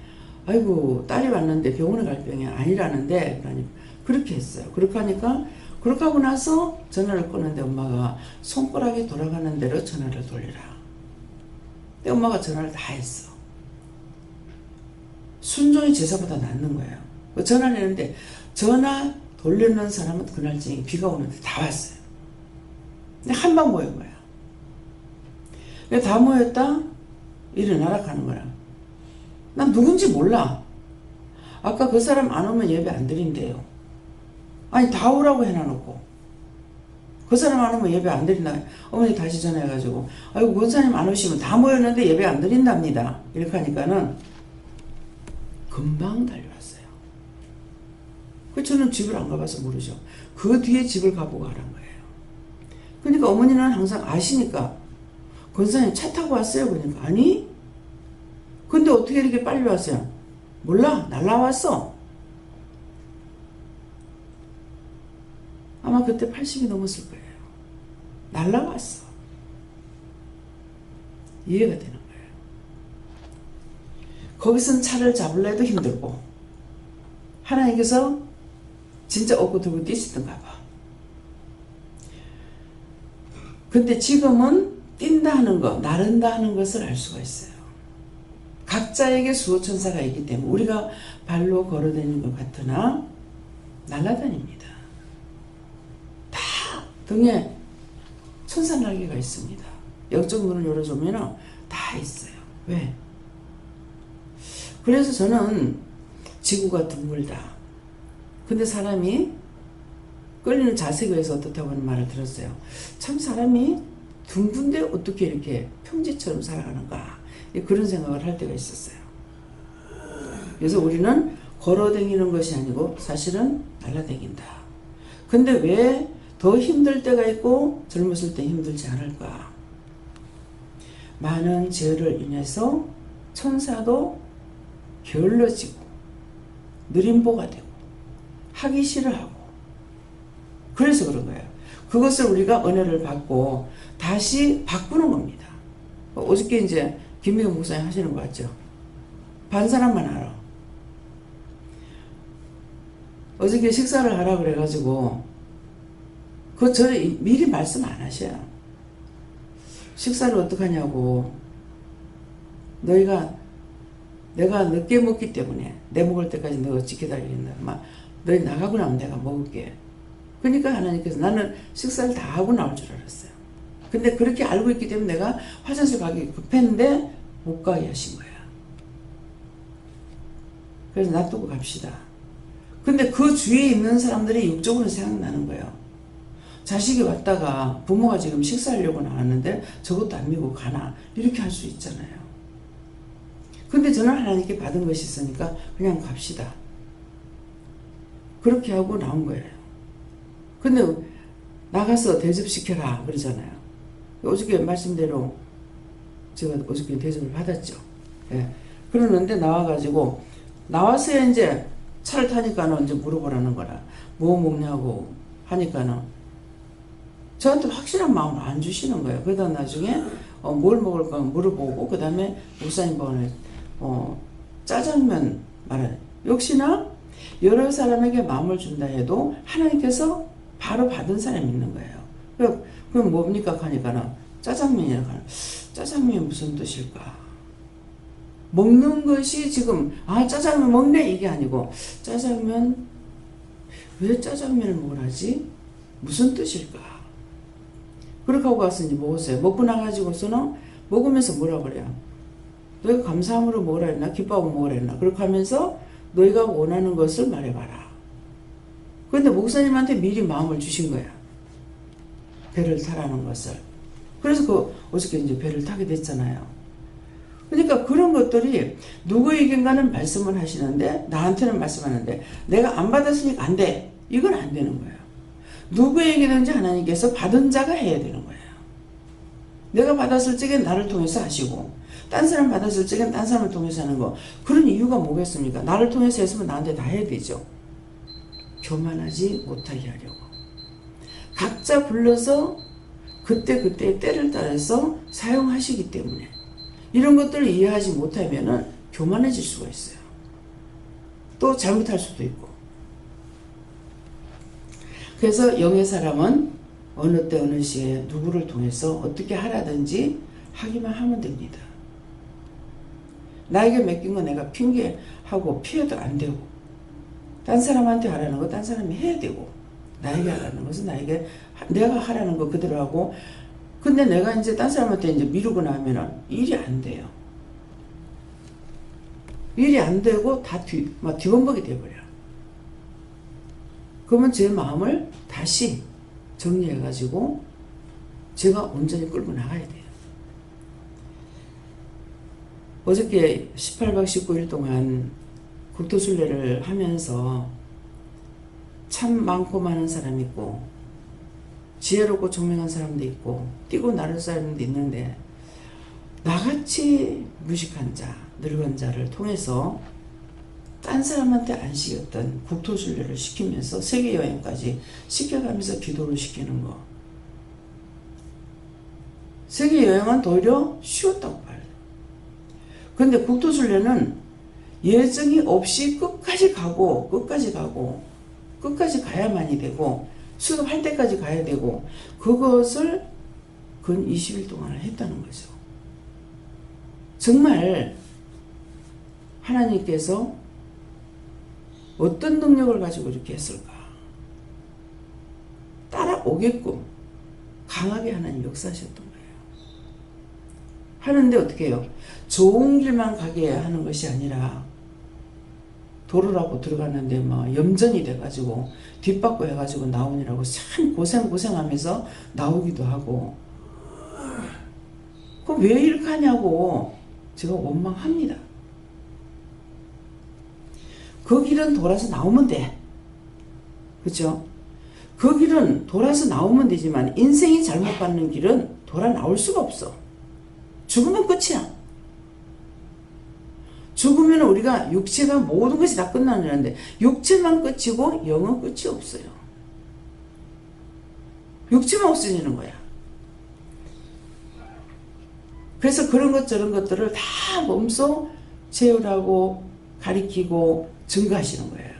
아이고 딸이 왔는데 병원에 갈 병이 아니라는데 그러니까 그렇게 했어요. 그렇게 하니까 그렇게 하고 나서 전화를 끊는데 엄마가 손가락이 돌아가는 대로 전화를 돌리라. 근데 엄마가 전화를 다 했어. 순종이 제사보다 낫는 거예요. 전화를 했는데 전화 돌리는 사람은 그날 저녁에 비가 오는데 다 왔어요. 근데 한방 모인 거야. 다 모였다? 일어나라 하는 거야. 난 누군지 몰라. 아까 그 사람 안 오면 예배 안 드린대요. 아니 다 오라고 해놔놓고 그 사람 안 오면 예배 안 드린다. 어머니 다시 전화해가지고 아이고 권사님 안 오시면 다 모였는데 예배 안 드린답니다. 이렇게 하니까는 금방 달려왔어요. 저는 집을 안 가봐서 모르죠. 그 뒤에 집을 가보고 가란 거예요. 그러니까 어머니는 항상 아시니까 권사님 차 타고 왔어요. 그러니까 아니 근데 어떻게 이렇게 빨리 왔어요? 몰라 날라왔어. 아마 그때 80이 넘었을 거예요. 날라왔어. 이해가 되는 거예요. 거기선 차를 잡으려 해도 힘들고 하나님께서 진짜 얻고 들고 뛰시던가 봐. 근데 지금은 뛴다 하는 것, 나른다 하는 것을 알 수가 있어요. 각자에게 수호천사가 있기 때문에 우리가 발로 걸어다니는 것 같으나 날아다닙니다. 다 등에 천사 날개가 있습니다. 영적 문을 열어주면 다 있어요. 왜? 그래서 저는 지구가 둥글다. 근데 사람이 끌리는 자세에 의해서 어떻다고 하는 말을 들었어요. 참 사람이 둥근데 어떻게 이렇게 평지처럼 살아가는가, 그런 생각을 할 때가 있었어요. 그래서 우리는 걸어다니는 것이 아니고 사실은 날아다닌다. 근데 왜 더 힘들 때가 있고 젊었을 때 힘들지 않을까? 많은 죄를 인해서 천사도 게을러지고 느림보가 되고 하기 싫어하고 그래서 그런 거예요. 그것을 우리가 은혜를 받고 다시 바꾸는 겁니다. 어저께 이제 김미경 목사님 하시는 거 같죠? 반 사람만 알아. 어저께 식사를 하라 그래가지고 그거 저 미리 말씀 안 하셔요. 식사를 어떡하냐고. 너희가 내가 늦게 먹기 때문에 내 먹을 때까지 너 어찌 기다리겠나. 막 너희 나가고 나면 내가 먹을게. 그러니까 하나님께서 나는 식사를 다 하고 나올 줄 알았어요. 근데 그렇게 알고 있기 때문에 내가 화장실 가기 급했는데 못 가게 하신 거야. 그래서 놔두고 갑시다. 근데 그 주위에 있는 사람들이 육적으로 생각나는 거예요. 자식이 왔다가 부모가 지금 식사하려고 나왔는데 저것도 안 믿고 가나, 이렇게 할 수 있잖아요. 근데 저는 하나님께 받은 것이 있으니까 그냥 갑시다. 그렇게 하고 나온 거예요. 근데 나가서 대접시켜라 그러잖아요. 어저께 말씀대로 제가 어저께 대접을 받았죠. 예. 그러는데 나와가지고 나와서 이제 차를 타니까는 이제 물어보라는 거라. 뭐 먹냐고 하니까는 저한테 확실한 마음을 안 주시는 거예요. 그러다 나중에 뭘 먹을까 물어보고 그 다음에 목사님 번을 짜장면 말해요. 역시나 여러 사람에게 마음을 준다 해도 하나님께서 바로 받은 사람이 있는 거예요. 그럼 뭡니까 하니까는 짜장면이라고 하는. 짜장면이 무슨 뜻일까? 먹는 것이 지금 짜장면 먹네 이게 아니고 짜장면, 왜 짜장면을 먹으라지? 무슨 뜻일까? 그렇게 하고 가서 이제 먹었어요. 먹고 나가지고서는 먹으면서 뭐라 그래요? 너희가 감사함으로 먹으라 했나? 기뻐하고 먹으라 했나? 그렇게 하면서 너희가 원하는 것을 말해봐라. 그런데 목사님한테 미리 마음을 주신 거야. 배를 타라는 것을. 그래서 어저께 이제 배를 타게 됐잖아요. 그러니까 그런 것들이 누구에겐가는 말씀을 하시는데 나한테는 말씀하는데 내가 안 받았으니까 안 돼. 이건 안 되는 거예요. 누구에게든지 하나님께서 받은 자가 해야 되는 거예요. 내가 받았을 적에 나를 통해서 하시고 딴 사람 받았을 적에 딴 사람을 통해서 하는 거. 그런 이유가 뭐겠습니까? 나를 통해서 했으면 나한테 다 해야 되죠. 교만하지 못하게 하려고. 각자 불러서 그때그때 때를 따라서 사용하시기 때문에 이런 것들을 이해하지 못하면 교만해질 수가 있어요. 또 잘못할 수도 있고. 그래서 영의 사람은 어느 때 어느 시에 누구를 통해서 어떻게 하라든지 하기만 하면 됩니다. 나에게 맡긴 거 내가 핑계하고 피해도 안 되고 딴 사람한테 하라는 거 딴 사람이 해야 되고 나에게 하라는 것은 내가 하라는 거 그대로 하고. 근데 내가 이제 딴 사람한테 이제 미루고 나면은 일이 안 돼요. 일이 안 되고 다 뒤범벅이 돼버려. 그러면 제 마음을 다시 정리해가지고 제가 온전히 끌고 나가야 돼요. 어저께 18박 19일 동안 국토순례를 하면서 참 많고 많은 사람이 있고 지혜롭고 총명한 사람도 있고 뛰고 나를 사람도 있는데 나같이 무식한 자, 늙은 자를 통해서 딴 사람한테 안 시켰던 국토순례를 시키면서 세계여행까지 시켜가면서 기도를 시키는 거. 세계여행은 도리어 쉬웠다고 봐요. 그런데 국토순례는 예정이 없이 끝까지 가야만이 되고 수급할 때까지 가야 되고 그것을 근 20일 동안을 했다는 거죠. 정말 하나님께서 어떤 능력을 가지고 이렇게 했을까? 따라오게끔 강하게 하나님 역사하셨던 거예요. 하는데 어떻게 해요? 좋은 길만 가게 하는 것이 아니라 도로라고 들어가는데 막 염전이 돼가지고 뒷바꿔 해가지고 나오느라고 참 고생하면서 나오기도 하고, 그 왜 이렇게 하냐고 제가 원망합니다. 그 길은 돌아서 나오면 돼. 그렇죠? 그 길은 돌아서 나오면 되지만 인생이 잘못 가는 길은 돌아 나올 수가 없어. 죽으면 끝이야. 죽으면 우리가 육체가 모든 것이 다 끝나는데 육체만 끝이고 영은 끝이 없어요. 육체만 없어지는 거야. 그래서 그런 것 저런 것들을 다 몸소 채우라고 가리키고 증거하시는 거예요.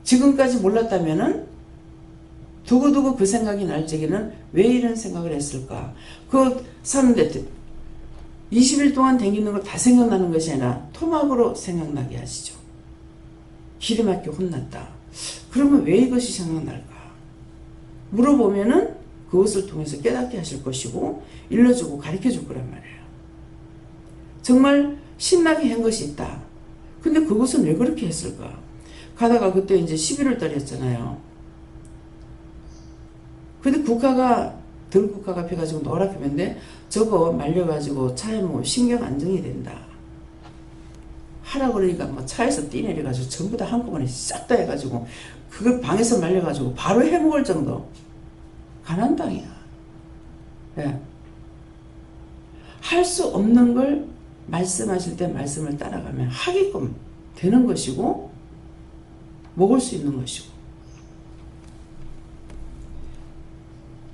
지금까지 몰랐다면은 두고두고 그 생각이 날 적에는 왜 이런 생각을 했을까? 그 사는데 20일 동안 댕기는 걸 다 생각나는 것이 아니라 토막으로 생각나게 하시죠. 길에 막혀 혼났다. 그러면 왜 이것이 생각날까? 물어보면은 그것을 통해서 깨닫게 하실 것이고 일러주고 가르쳐줄 거란 말이에요. 정말 신나게 한 것이 있다. 근데 그것은 왜 그렇게 했을까? 가다가 그때 이제 11월 달이었잖아요. 근데 들국화가 펴가지고 노랗게 폈는데 저거 말려가지고 차에 뭐 신경 안정이 된다. 하라 그러니까 뭐 차에서 뛰내려가지고 전부 다 한꺼번에 싹 다 해가지고 그걸 방에서 말려가지고 바로 해먹을 정도. 가난당이야. 예. 할 수 없는 걸 말씀하실 때 말씀을 따라가면 하게끔 되는 것이고 먹을 수 있는 것이고.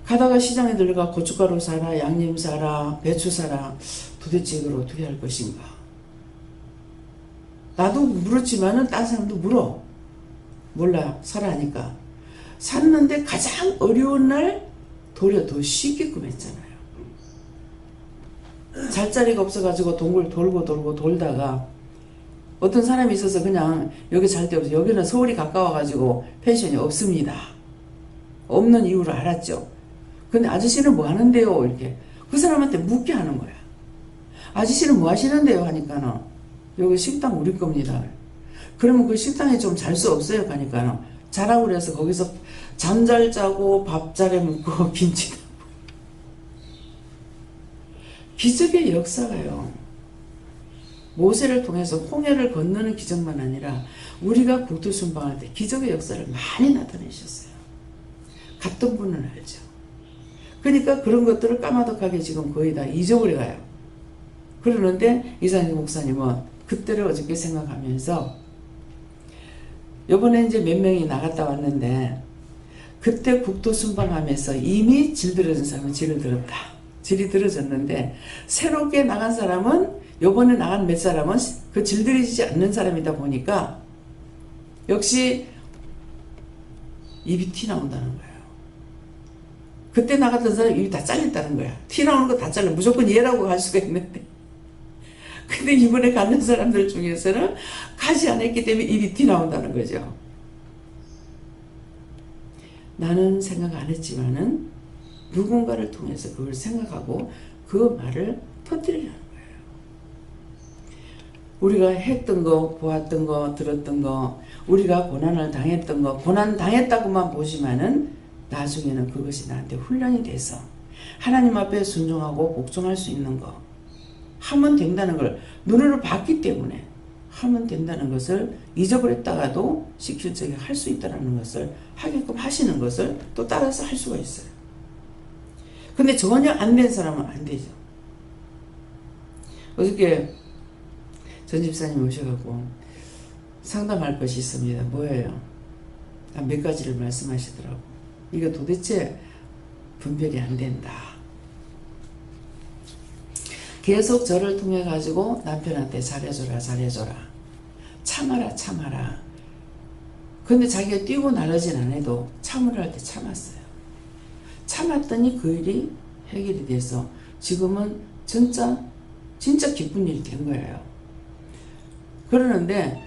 가다가 시장에 들어가 고춧가루 사라, 양념 사라, 배추 사라. 도대체 이걸 어떻게 할 것인가? 나도 물었지만은 다른 사람도 물어. 몰라. 사라 하니까. 샀는데 가장 어려운 날 도리어 더 쉽게끔 했잖아요. 잘 자리가 없어가지고 동굴 돌고 돌다가 어떤 사람이 있어서 그냥 여기 잘 데 없어. 여기는 서울이 가까워가지고 펜션이 없습니다. 없는 이유를 알았죠. 근데 아저씨는 뭐 하는데요? 이렇게 그 사람한테 묻게 하는 거야. 아저씨는 뭐 하시는데요? 하니까는 여기 식당 우리 겁니다. 그러면 그 식당에 좀 잘 수 없어요? 하니까는 자라고 그래서 거기서 잠 잘 자고 밥 잘 해먹고 김치 기적의 역사가요. 모세를 통해서 홍해를 건너는 기적만 아니라 우리가 국토순방할 때 기적의 역사를 많이 나타내셨어요. 갔던 분은 알죠. 그러니까 그런 것들을 까마득하게 지금 거의 다 잊어버려 가요. 그러는데 이상희 목사님은 그때를 어저께 생각하면서 요번에 이제 몇 명이 나갔다 왔는데 그때 국토 순방하면서 이미 질 들어진 사람은 질을 들었다. 질이 들어졌는데 새롭게 나간 사람은 요번에 나간 몇 사람은 그 질 들어지지 않는 사람이다 보니까 역시 입이 티 나온다는 거예요. 그때 나갔던 사람 입이 다 잘렸다는 거야. 티 나오는 거 다 잘려. 무조건 얘라고 할 수가 있는데. 근데 이번에 가는 사람들 중에서는 가지 않았기 때문에 입이 티 나온다는 거죠. 나는 생각 안 했지만은 누군가를 통해서 그걸 생각하고 그 말을 터뜨리려는 거예요. 우리가 했던 거, 보았던 거, 들었던 거, 우리가 고난을 당했던 거, 고난 당했다고만 보지만은 나중에는 그것이 나한테 훈련이 돼서 하나님 앞에 순종하고 복종할 수 있는 거 하면 된다는 걸 눈으로 봤기 때문에 하면 된다는 것을 잊어버렸다가도 시킬 적에 할 수 있다는 것을 하게끔 하시는 것을 또 따라서 할 수가 있어요. 근데 전혀 안 된 사람은 안 되죠. 어저께 전 집사님 오셔갖고 상담할 것이 있습니다. 뭐예요? 몇 가지를 말씀하시더라고. 이거 도대체 분별이 안 된다. 계속 저를 통해 가지고 남편한테 잘해줘라 참아라. 근데 자기가 뛰고 나르진 않아도 참으라 할 때 참았어요. 참았더니 그 일이 해결이 돼서 지금은 진짜 기쁜 일이 된 거예요. 그러는데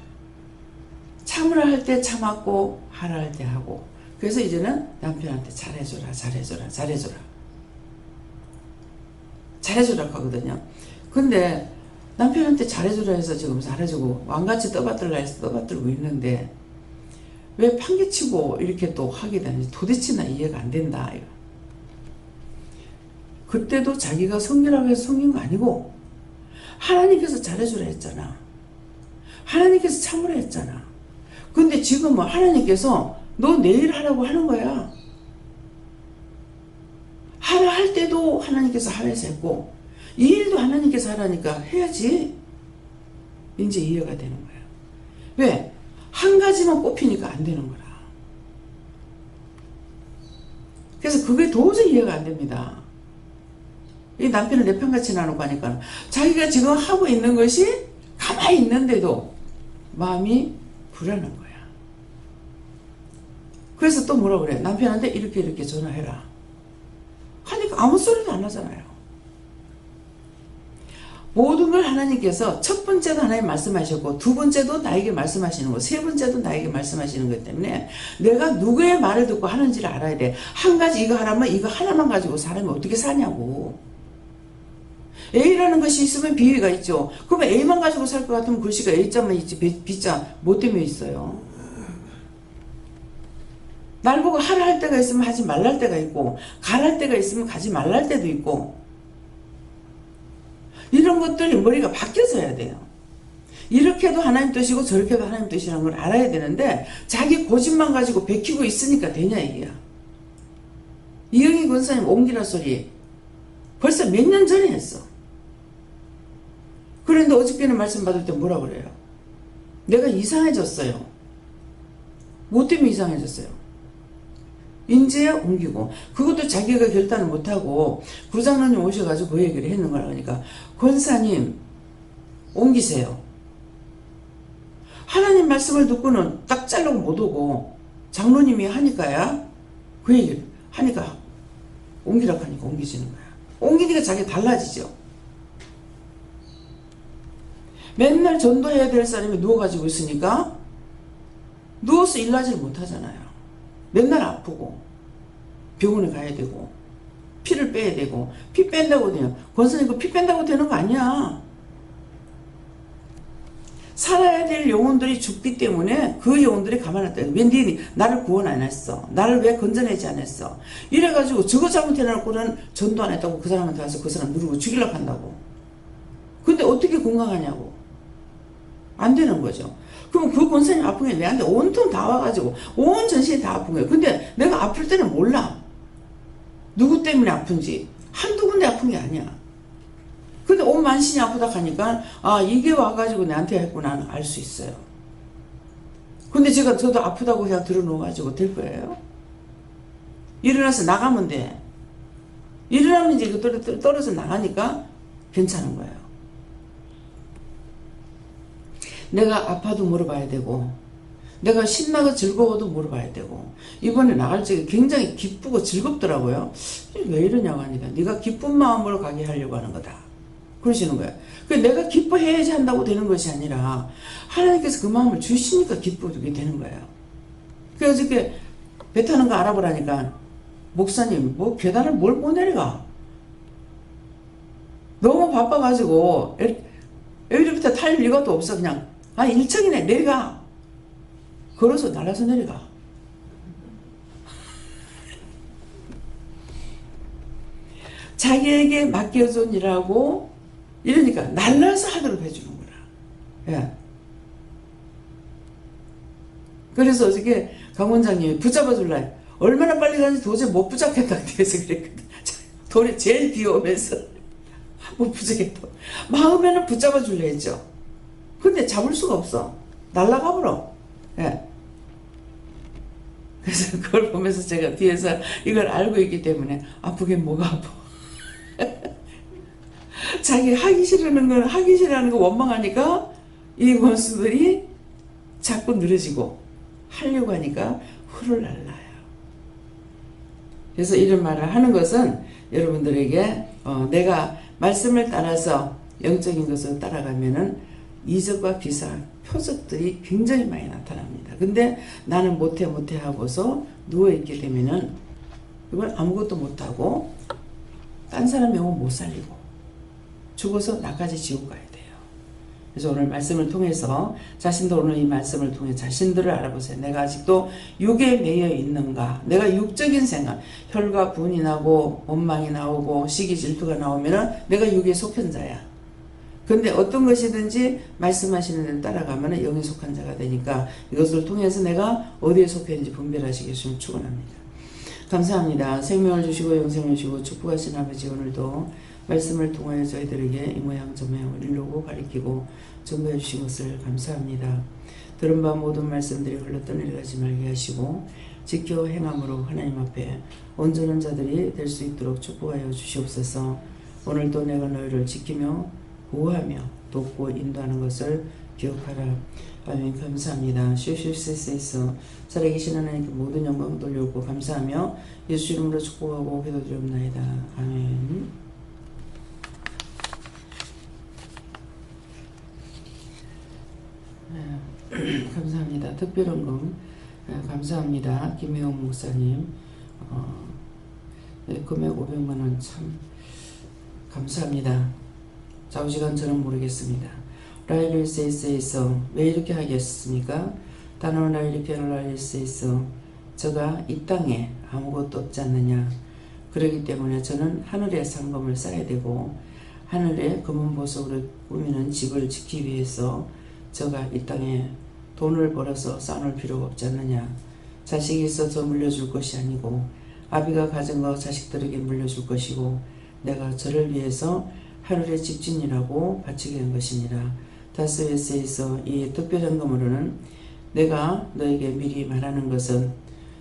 참으라 할 때 참았고 하라 할 때 하고, 그래서 이제는 남편한테 잘해줘라 하거든요. 근데 남편한테 잘해주라 해서 지금 잘해주고 왕같이 떠받들라 해서 떠받들고 있는데 왜 판개치고 이렇게 또 하게 되는지 도대체 나 이해가 안 된다. 그때도 자기가 성기라고 해서 성긴 거 아니고 하나님께서 잘해주라 했잖아. 하나님께서 참으라 했잖아. 근데 지금은 하나님께서 너 내일 하라고 하는 거야. 하라 할 때도 하나님께서 하라해서 했고 이 일도 하나님께서 하라니까 해야지. 이제 이해가 되는 거야. 왜? 한 가지만 뽑히니까 안 되는 거라. 그래서 그게 도저히 이해가 안 됩니다. 이 남편을 내 편같이 나누고 하니까 자기가 지금 하고 있는 것이 가만히 있는데도 마음이 불안한 거야. 그래서 또 뭐라 그래? 남편한테 이렇게 전화해라 하니까 아무 소리도 안 하잖아요. 모든 걸 하나님께서 첫 번째도 하나님 말씀하셨고 두 번째도 나에게 말씀하시는 거, 세 번째도 나에게 말씀하시는 것 때문에 내가 누구의 말을 듣고 하는지를 알아야 돼. 한 가지 이거 하라면 이거 하나만 가지고 사람이 어떻게 사냐고. A라는 것이 있으면 B가 있죠. 그러면 A만 가지고 살 것 같으면 글씨가 A자만 있지 B자 뭐 때문에 있어요? 날 보고 하라 할 때가 있으면 하지 말라 할 때가 있고 가라 할 때가 있으면 가지 말라 할 때도 있고, 이런 것들이 머리가 바뀌어져야 돼요. 이렇게도 하나님 뜻이고 저렇게도 하나님 뜻이라는 걸 알아야 되는데 자기 고집만 가지고 베끼고 있으니까 되냐 이게야. 이영희 권사님 옮기라 소리 벌써 몇 년 전에 했어. 그런데 어저께는 말씀 받을 때 뭐라 그래요? 내가 이상해졌어요. 뭐 때문에 이상해졌어요? 인제야 옮기고, 그것도 자기가 결단을 못하고 구장로님 오셔가지고 그 얘기를 했는 거라. 그러니까 권사님 옮기세요. 하나님 말씀을 듣고는 딱 자르고 못 오고 장로님이 하니까야 그 얘기를 하니까 옮기라고 하니까 옮기시는 거야. 옮기니까 자기가 달라지죠. 맨날 전도해야 될 사람이 누워가지고 있으니까 누워서 일하지를 못하잖아요. 맨날 아프고 병원에 가야 되고 피를 빼야 되고, 피 뺀다고 돼요. 권사님 그 피 뺀다고 되는 거 아니야. 살아야 될 영혼들이 죽기 때문에 그 영혼들이 가만히 있다. 왜 니 나를 구원 안 했어? 나를 왜 건져내지 않았어? 이래가지고 저거 잘못해놓고는 전도 안 했다고 그 사람한테 가서 그 사람 누르고 죽이려고 한다고. 근데 어떻게 건강하냐고. 안 되는 거죠. 그럼 그 권사님 아픈 게 왜 안 돼? 온통 다 와가지고 온 전신이 다 아픈 거예요. 근데 내가 아플 때는 몰라. 누구 때문에 아픈지. 한두 군데 아픈 게 아니야. 근데 온 만신이 아프다 하니까 아 이게 와가지고 내한테 했구나 알 수 있어요. 근데 저도 아프다고 그냥 들어놓아가지고 될 거예요? 일어나서 나가면 돼. 일어나면 이제 이거 떨어져 나가니까 괜찮은 거예요. 내가 아파도 물어봐야 되고 내가 신나고 즐거워도 물어봐야 되고, 이번에 나갈 적에 굉장히 기쁘고 즐겁더라고요. 왜 이러냐고 하니까 네가 기쁜 마음으로 가게 하려고 하는 거다 그러시는 거예요. 내가 기뻐해야지 한다고 되는 것이 아니라 하나님께서 그 마음을 주시니까 기쁘게 되는 거예요. 그래서 어저께 배 타는 거 알아보라니까 목사님 뭐 계단을 뭘 못 내려가. 너무 바빠가지고 엘리베이터 탈 이것도 없어. 그냥 1층이네 내려가. 걸어서 날아서 내려가. 자기에게 맡겨준 일하고 이러니까 날라서 하도록 해주는 거라. 예. 그래서 어저께 강 원장님이 붙잡아 줄라. 얼마나 빨리 가는지 도저히 못 붙잡겠다 그래서 그랬거든. 돌이 제일 비오면서 못 붙잡겠다. 마음에는 붙잡아 줄라 했죠. 근데 잡을 수가 없어. 날라가 버려. 예. 그래서 그걸 보면서 제가 뒤에서 이걸 알고 있기 때문에 아프긴 뭐가 아파. 자기 하기 싫어하는 거 원망하니까 이 원수들이 자꾸 늘어지고 하려고 하니까 후를 날라요. 그래서 이런 말을 하는 것은 여러분들에게 내가 말씀을 따라서 영적인 것을 따라가면은 이적과 기사, 표적들이 굉장히 많이 나타납니다. 근데 나는 못해 하고서 누워있게 되면은 이건 아무것도 못하고 딴 사람 영혼 못 살리고 죽어서 나까지 지옥 가야 돼요. 그래서 오늘 말씀을 통해서 자신도 오늘 이 말씀을 통해 자신들을 알아보세요. 내가 아직도 육에 매여 있는가? 내가 육적인 생각, 혈과 분이 나고 원망이 나오고 시기 질투가 나오면은 내가 육에 속한 자야. 근데 어떤 것이든지 말씀하시는 대로 따라가면 영에 속한 자가 되니까 이것을 통해서 내가 어디에 속했는지 분별하시기 위해서 축원합니다. 감사합니다. 생명을 주시고 영생을 주시고 축복하신 아버지, 오늘도 말씀을 통하여 저희들에게 이 모양 저 모양을 이루고 가리키고 전부해 주신 것을 감사합니다. 들은 바 모든 말씀들이 흘러떠내려가지 말게 하시고 지켜 행함으로 하나님 앞에 온전한 자들이 될 수 있도록 축복하여 주시옵소서. 오늘도 내가 너희를 지키며 보호하며 돕고 인도하는 것을 기억하라. 아멘. 감사합니다. 슈슈세세에서 살아계신 하나님께 모든 영광 돌려오고 감사하며 예수 이름으로 축복하고 기도드리옵나이다. 아멘. 감사합니다. 특별헌금 감사합니다. 김혜영 목사님 금액 500만원 참 감사합니다. 좌우지간 저는 모르겠습니다. 라일리스에서 왜 이렇게 하겠습니까? 단원 라일리스에서 저가 이 땅에 아무것도 없지 않느냐. 그렇기 때문에 저는 하늘에 상금을 쌓아야 되고 하늘에 검은 보석으로 꾸미는 집을 짓기 위해서 저가 이 땅에 돈을 벌어서 쌓아놓을 필요가 없지 않느냐. 자식이 있어서 물려줄 것이 아니고 아비가 가진 거 자식들에게 물려줄 것이고 내가 저를 위해서 하늘의 집진이라고 바치게 한 것이니라. 다스웨스에서 이 특별헌금으로는 내가 너에게 미리 말하는 것은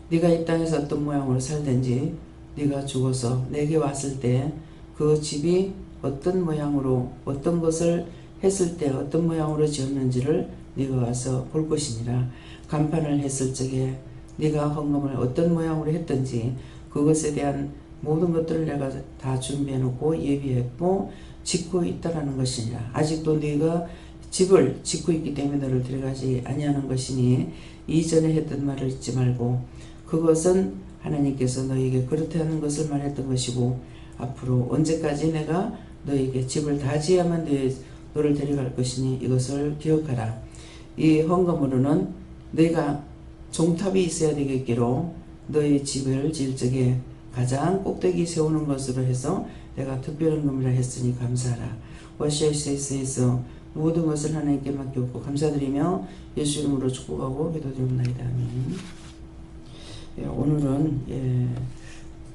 네가 이 땅에서 어떤 모양으로 살든지 네가 죽어서 내게 왔을 때 그 집이 어떤 모양으로 어떤 것을 했을 때 어떤 모양으로 지었는지를 네가 와서 볼 것이니라. 간판을 했을 적에 네가 헌금을 어떤 모양으로 했든지 그것에 대한 모든 것들을 내가 다 준비해 놓고 예비했고 짓고 있다라는 것이니라. 아직도 네가 집을 짓고 있기 때문에 너를 데려가지 아니하는 것이니 이전에 했던 말을 잊지 말고 그것은 하나님께서 너에게 그렇게 하는 것을 말했던 것이고 앞으로 언제까지 내가 너에게 집을 다 지어야만 너를 데려갈 것이니 이것을 기억하라. 이 헌금으로는 너희가 종탑이 있어야 되겠기로 너희 집을 지을 적에 가장 꼭대기 세우는 것으로 해서 내가 특별헌금이라 했으니 감사하라. 워시아이스에서 모든 것을 하나님께 맡겼고 감사드리며 예수 이름으로 축복하고 기도드립니다. 아멘. 오늘은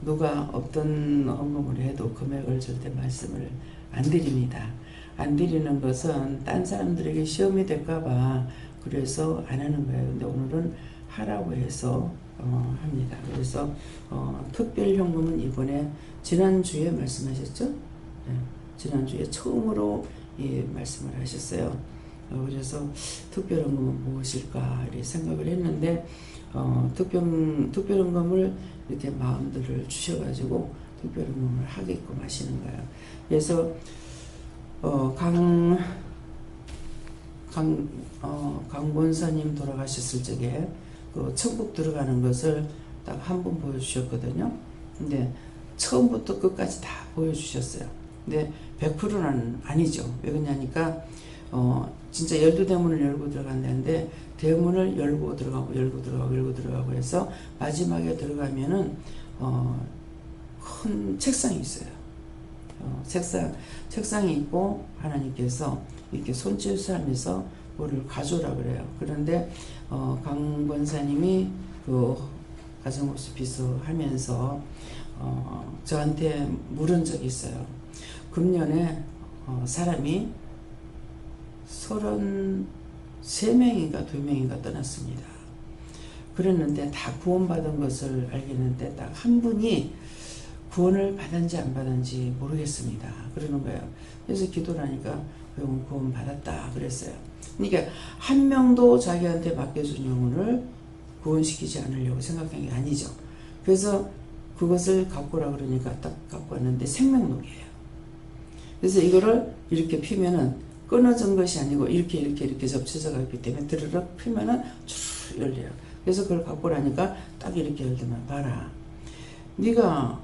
누가 어떤 헌금을 해도 금액을 절대 말씀을 안 드립니다. 안 드리는 것은 딴 사람들에게 시험이 될까봐 그래서 안 하는 거예요. 근데 오늘은 하라고 해서 합니다. 그래서 특별현금은 이번에 지난주에 말씀하셨죠? 네, 지난주에 처음으로 말씀을 하셨어요. 그래서 특별헌금은 무엇일까 생각을 했는데 특별헌금을 이렇게 마음들을 주셔가지고 특별헌금을 하게끔 하시는 거예요. 그래서 강권사님 돌아가셨을 적에 그 천국 들어가는 것을 딱 한 번 보여주셨거든요. 근데 처음부터 끝까지 다 보여주셨어요. 근데 100%는 아니죠. 왜 그러냐니까 진짜 12대문을 열고 들어간다는데 대문을 열고 들어가고 해서 마지막에 들어가면은 큰 책상이 있어요. 책상이 있고 하나님께서 이렇게 손짓하면서 뭐를 가져오라 그래요. 그런데 강 권사님이 그 가정옵스 비서하면서 저한테 물은 적이 있어요. 금년에 사람이 33명인가 2명인가 떠났습니다. 그랬는데 다 구원받은 것을 알겠는데 딱 한 분이 구원을 받은지 안 받은지 모르겠습니다. 그러는 거예요. 그래서 기도를 하니까 구원 받았다 그랬어요. 그러니까 한 명도 자기한테 맡겨준 영혼을 구원시키지 않으려고 생각한 게 아니죠. 그래서 그것을 갖고 오라 그러니까 딱 갖고 왔는데 생명록이에요. 그래서 이거를 이렇게 피면은 끊어진 것이 아니고 이렇게 접쳐서 가기 때문에 드르륵 피면은 쭉 열려요. 그래서 그걸 갖고 오라니까 딱 이렇게 열더만 봐라. 네가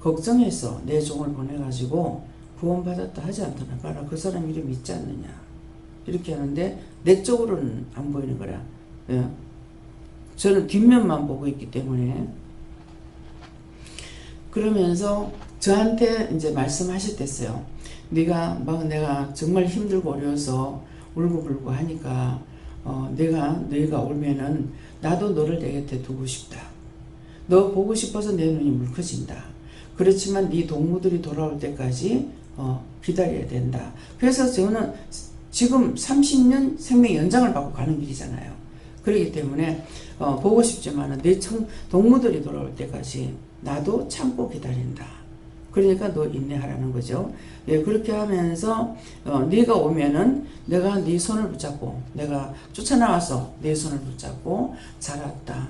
걱정해서 내 종을 보내가지고 구원받았다 하지 않더나 봐라. 그 사람 이름 있지 않느냐. 이렇게 하는데 내 쪽으로는 안 보이는 거라. 예. 저는 뒷면만 보고 있기 때문에. 그러면서 저한테 이제 말씀하셨댔어요. 네가 내가 정말 힘들고 어려워서 울고불고 하니까 너희가 오면은 나도 너를 내 곁에 두고 싶다. 너 보고 싶어서 내 눈이 물커진다. 그렇지만 네 동무들이 돌아올 때까지 기다려야 된다. 그래서 저는 지금 30년 생명 연장을 받고 가는 길이잖아요. 그렇기 때문에 보고 싶지만은 내 동무들이 돌아올 때까지 나도 참고 기다린다. 그러니까 너 인내하라는 거죠. 예, 그렇게 하면서 네가 오면은 내가 네 손을 붙잡고 내가 쫓아나와서 네 손을 붙잡고 잘 왔다.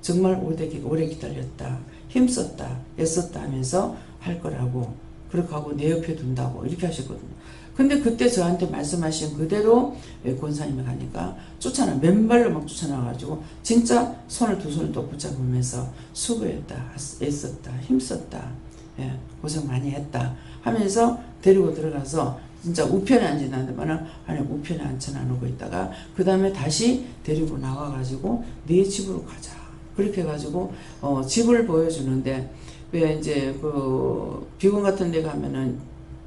정말 오래 기다렸다. 힘썼다. 애썼다 하면서 할 거라고. 그렇게 하고 내 옆에 둔다고 이렇게 하셨거든요. 근데 그때 저한테 말씀하신 그대로 권사님이 가니까 맨발로 막 쫓아나와가지고 진짜 두 손을 또 붙잡으면서 수고했다. 애썼다. 힘썼다. 예, 고생 많이 했다 하면서 데리고 들어가서 진짜 우편에 앉으는데만은 아니 우편에 앉혀놓고 있다가 그 다음에 다시 데리고 나와가지고 네 집으로 가자. 그렇게 해가지고 집을 보여주는데 왜 이제 그 비건 같은 데 가면은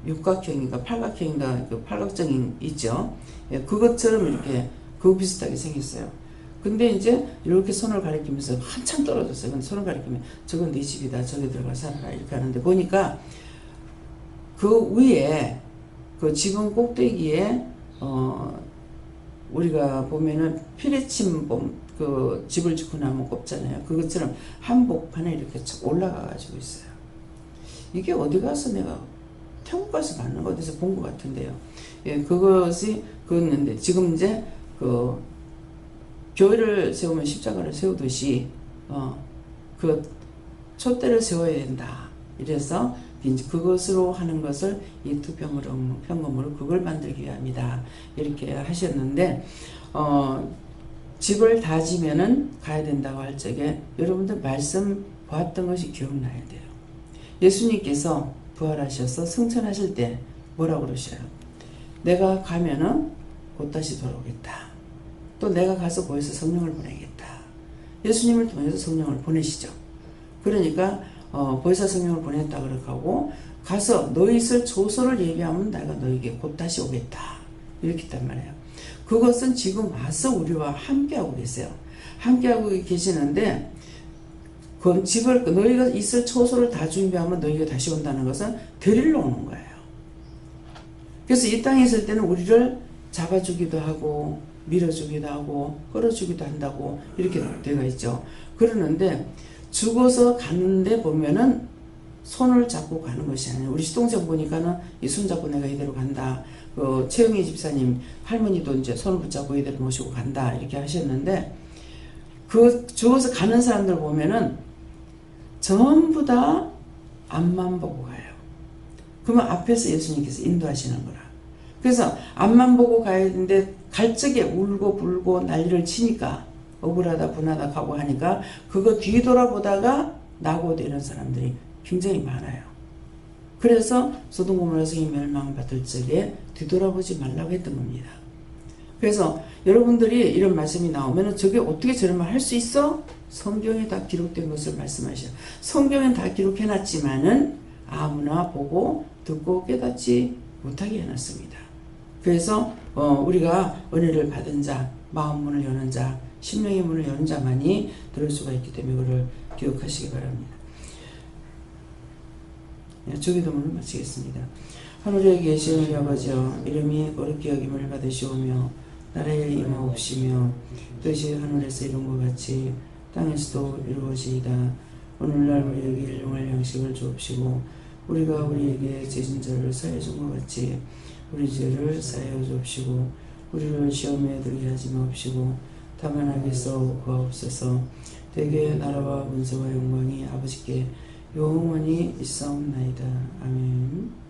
육각형인가 팔각형인가 그 팔각정이 있죠. 예, 그것처럼 이렇게 그거 비슷하게 생겼어요. 근데 이제 이렇게 손을 가리키면서 한참 떨어졌어요. 근데 손을 가리키면 저건 네 집이다. 저기 들어가 살아라. 이렇게 하는데 보니까 그 위에 그 지붕 꼭대기에 우리가 보면은 피레침봉 그 집을 짓고 나면 꼽잖아요. 그것처럼 한복판에 이렇게 쭉 올라가 가지고 있어요. 이게 어디 가서 내가 태국 가서 봤는 거 어디서 본 것 같은데요. 예, 그것이 그었는데 지금 이제 그 교회를 세우면 십자가를 세우듯이 그 촛대를 세워야 된다. 이래서 이제 그것으로 하는 것을 이 투평검으로 그걸 만들기 위함이다. 이렇게 하셨는데 집을 다 지면은 가야 된다고 할 적에 여러분들 말씀 보았던 것이 기억나야 돼요. 예수님께서 부활하셔서 승천하실 때 뭐라고 그러셔요? 내가 가면은 곧 다시 돌아오겠다. 또 내가 가서 보여서 성령을 보내겠다. 예수님을 통해서 성령을 보내시죠. 그러니까 보혜사 성령을 보냈다 그렇게 하고 가서 너희 있을 조소를 얘기하면 내가 너에게 곧 다시 오겠다. 이렇게 했단 말이에요. 그것은 지금 와서 우리와 함께하고 계세요. 함께하고 계시는데 그 집을 너희가 있을 초소를 다 준비하면 너희가 다시 온다는 것은 데리러 오는 거예요. 그래서 이 땅에 있을 때는 우리를 잡아주기도 하고 밀어주기도 하고 끌어주기도 한다고 이렇게 되어 있죠. 그러는데 죽어서 가는데 보면은 손을 잡고 가는 것이 아니에요. 우리 시동생 보니까는 이 손 잡고 내가 이대로 간다. 최영희 집사님 할머니도 이제 손을 붙잡고 이대로 모시고 간다. 이렇게 하셨는데 그 죽어서 가는 사람들 보면은 전부 다 앞만 보고 가요. 그러면 앞에서 예수님께서 인도하시는 거라. 그래서 앞만 보고 가야 되는데 갈 적에 울고 불고 난리를 치니까 억울하다 분하다 가고 하니까 그거 뒤돌아보다가 낙오되는 사람들이 굉장히 많아요. 그래서 소돔 고모라 성이 멸망받을 적에 뒤돌아보지 말라고 했던 겁니다. 그래서 여러분들이 이런 말씀이 나오면 저게 어떻게 저런 말 할 수 있어? 성경에 다 기록된 것을 말씀하셔요. 성경엔 다 기록해놨지만은 아무나 보고 듣고 깨닫지 못하게 해놨습니다. 그래서 우리가 은혜를 받은 자, 마음 문을 여는 자, 심령의 문을 여는 자만이 들을 수가 있기 때문에 그걸 기억하시기 바랍니다. 주기도문을 마치겠습니다. 하늘에 계신 우리 아버지여, 이름이 거룩히 여김을 받으시오며 나라의 임하옵시며 뜻이 하늘에서 이룬 것 같이 땅에서도 이루어지이다. 오늘날 우리에게 일용할 양식을 주옵시고 우리가 우리에게 죄진 자를 사하여 준 것 같이 우리 죄를 사하여 주옵시고 우리를 시험에 들게 하지 마옵시고 다만 악에서 구하옵소서. 대개 나라와 문세와 영광이 아버지께 영원히 있사옵나이다. 아멘.